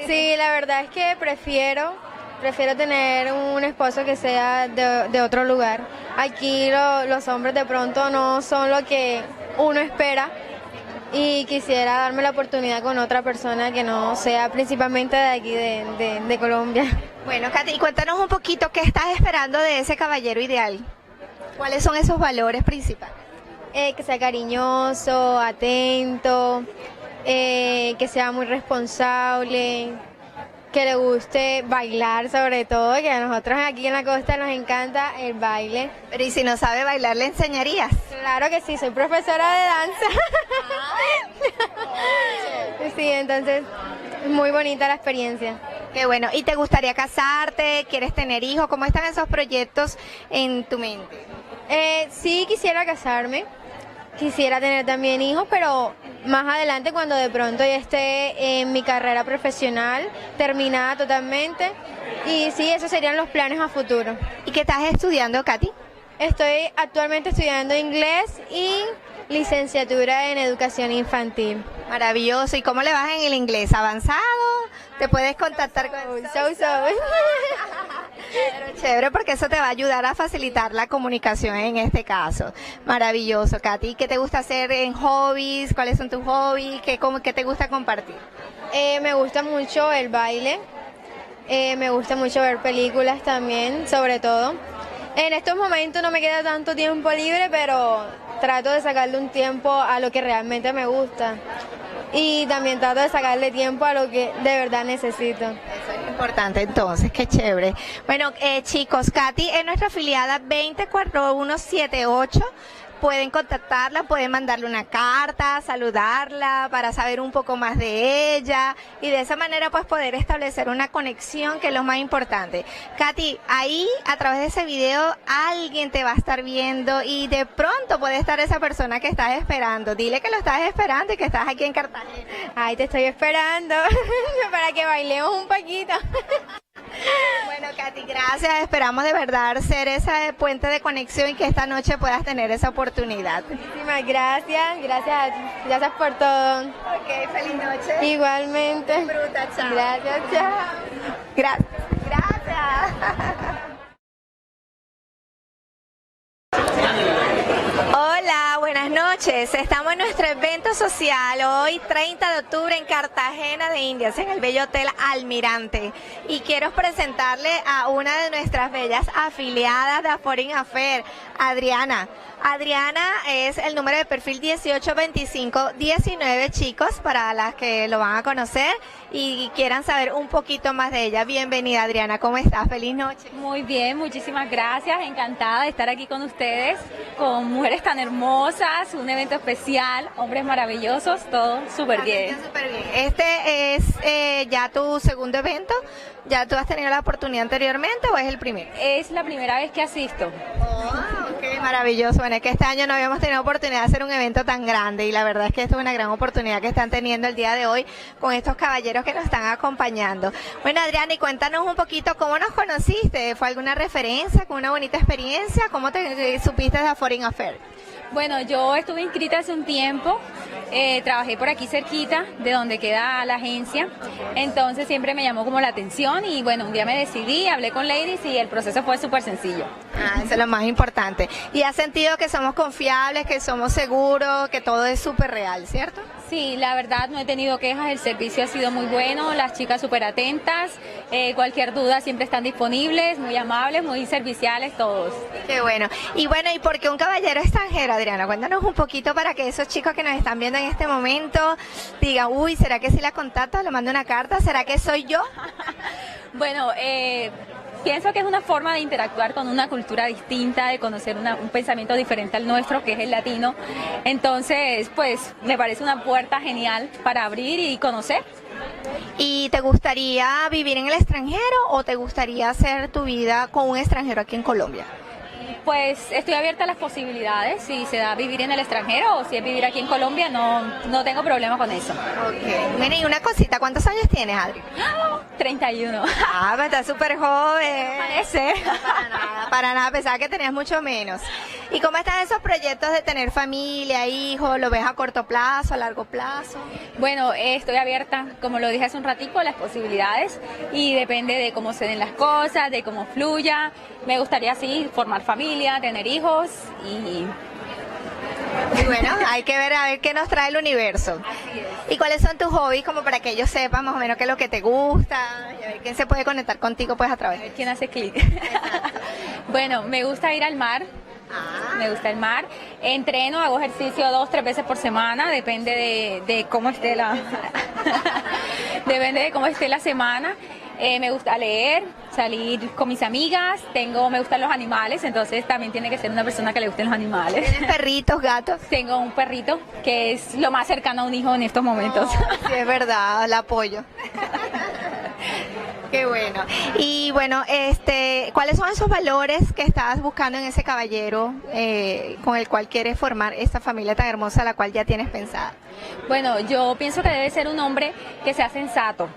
Sí, la verdad es que prefiero tener un esposo que sea de otro lugar. Aquí los hombres de pronto no son lo que uno espera, y quisiera darme la oportunidad con otra persona que no sea principalmente de aquí, de Colombia. Bueno, Katy, cuéntanos un poquito, ¿qué estás esperando de ese caballero ideal? ¿Cuáles son esos valores principales? Que sea cariñoso, atento, que sea muy responsable, que le guste bailar, sobre todo, que a nosotros aquí en la costa nos encanta el baile. Pero ¿y si no sabe bailar, le enseñarías? Claro que sí, soy profesora de danza. Sí, entonces es muy bonita la experiencia. Qué bueno. ¿Y te gustaría casarte? ¿Quieres tener hijos? ¿Cómo están esos proyectos en tu mente? Sí, quisiera casarme. Quisiera tener también hijos, pero más adelante, cuando de pronto ya esté en mi carrera profesional terminada totalmente. Y sí, esos serían los planes a futuro. ¿Y qué estás estudiando, Katy? Estoy actualmente estudiando inglés y licenciatura en educación infantil. Maravilloso. ¿Y cómo le vas en el inglés? ¿Avanzado? ¿Te puedes contactar con Pero chévere, porque eso te va a ayudar a facilitar la comunicación en este caso. Maravilloso, Katy. ¿Qué te gusta hacer en hobbies? ¿Cuáles son tus hobbies? ¿Qué te gusta compartir? Me gusta mucho el baile, me gusta mucho ver películas también, sobre todo. En estos momentos no me queda tanto tiempo libre, pero trato de sacarle un tiempo a lo que realmente me gusta. Y también trato de sacarle tiempo a lo que de verdad necesito. Eso es importante entonces, qué chévere. Bueno, chicos, Katy es nuestra afiliada 24178. Pueden contactarla, pueden mandarle una carta, saludarla para saber un poco más de ella y de esa manera pues poder establecer una conexión, que es lo más importante. Katy, ahí a través de ese video alguien te va a estar viendo y de pronto puede estar esa persona que estás esperando. Dile que lo estás esperando y que estás aquí en Cartagena. Ay, te estoy esperando para que bailemos un poquito. Bueno, Katy, gracias. Esperamos de verdad ser ese puente de conexión y que esta noche puedas tener esa oportunidad. Muchísimas gracias. Gracias por todo. Ok, feliz noche. Igualmente. Disfruta, chao. Gracias, chao. Gracias. Hola, buenas noches. Estamos en nuestro evento social hoy 30 de octubre en Cartagena de Indias, en el bello Hotel Almirante. Y quiero presentarle a una de nuestras bellas afiliadas de Foreign Affairs, Adriana. Adriana es el número de perfil 182519, chicos, para las que lo van a conocer y quieran saber un poquito más de ella. Bienvenida, Adriana, ¿cómo estás? Feliz noche. Muy bien, muchísimas gracias, encantada de estar aquí con ustedes, con mujeres tan hermosas, un evento especial, hombres maravillosos, todo súper bien. Este es ya tu segundo evento. ¿Ya tú has tenido la oportunidad anteriormente o es el primero? Es la primera vez que asisto. Oh, qué maravilloso. Bueno, es que este año no habíamos tenido oportunidad de hacer un evento tan grande y la verdad es que esto es una gran oportunidad que están teniendo el día de hoy con estos caballeros que nos están acompañando. Bueno, Adriana, y cuéntanos un poquito cómo nos conociste. ¿Fue alguna referencia, con una bonita experiencia? ¿Cómo te supiste de Foreign Affairs? Bueno, yo estuve inscrita hace un tiempo, trabajé por aquí cerquita de donde queda la agencia, entonces siempre me llamó como la atención y bueno, un día me decidí, hablé con ladies y el proceso fue súper sencillo. Eso es lo más importante. ¿Y has sentido que somos confiables, que somos seguros, que todo es súper real, cierto? Sí, la verdad no he tenido quejas, el servicio ha sido muy bueno, las chicas súper atentas, cualquier duda siempre están disponibles, muy amables, muy serviciales todos. Qué bueno. Y bueno, ¿y por qué un caballero extranjero, Adriana? Cuéntanos un poquito para que esos chicos que nos están viendo en este momento digan, uy, ¿será que si la contacto, le mando una carta? ¿Será que soy yo? Bueno, pienso que es una forma de interactuar con una cultura distinta, de conocer un pensamiento diferente al nuestro, que es el latino. Entonces, pues, me parece una puerta genial para abrir y conocer. ¿Y te gustaría vivir en el extranjero o te gustaría hacer tu vida con un extranjero aquí en Colombia? Pues estoy abierta a las posibilidades, si se da vivir en el extranjero o si es vivir aquí en Colombia, no tengo problema con eso. Ok. Mira, y una cosita, ¿cuántos años tienes, Adri? 31. Ah, pero estás súper joven. Parece. Para nada, pensaba que tenías mucho menos. ¿Y cómo están esos proyectos de tener familia, hijos? ¿Lo ves a corto plazo, a largo plazo? Bueno, estoy abierta, como lo dije hace un ratico, a las posibilidades y depende de cómo se den las cosas, de cómo fluya. Me gustaría, sí, formar familia, tener hijos y bueno, hay que ver a ver qué nos trae el universo. ¿Y cuáles son tus hobbies, como para que ellos sepan más o menos qué es lo que te gusta y a ver quién se puede conectar contigo pues a través de quién hace clic? Bueno, me gusta ir al mar. Me gusta el mar, entreno, hago ejercicio 2-3 veces por semana, depende de cómo esté depende de cómo esté la semana. Me gusta leer, salir con mis amigas, me gustan los animales, entonces también tiene que ser una persona que le gusten los animales. ¿Tienes perritos, gatos? Tengo un perrito que es lo más cercano a un hijo en estos momentos. Sí, es verdad, la apoyo. Qué bueno. Y bueno, ¿cuáles son esos valores que estás buscando en ese caballero con el cual quieres formar esta familia tan hermosa, la cual ya tienes pensada? Bueno, yo pienso que debe ser un hombre que sea sensato,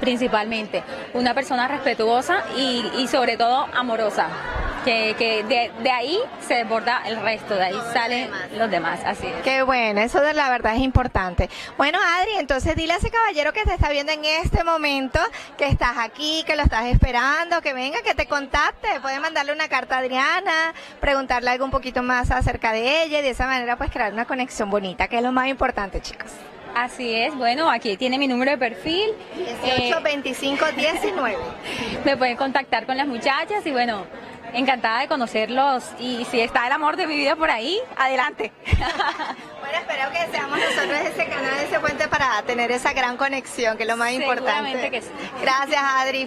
principalmente, una persona respetuosa y sobre todo amorosa. que de ahí se desborda el resto, de ahí salen los demás, así es. Qué bueno, eso de la verdad es importante. Bueno, Adri, entonces dile a ese caballero que te está viendo en este momento, que estás aquí, que lo estás esperando, que venga, que te contacte. Puedes mandarle una carta a Adriana, preguntarle algo un poquito más acerca de ella y de esa manera pues crear una conexión bonita, que es lo más importante, chicos. Así es, bueno, aquí tiene mi número de perfil. 18 25 19. Me pueden contactar con las muchachas y bueno, encantada de conocerlos y si está el amor de mi vida por ahí, adelante. Bueno, espero que seamos nosotros ese canal, ese puente para tener esa gran conexión, que es lo más importante. Seguramente que sí. Gracias, Adri.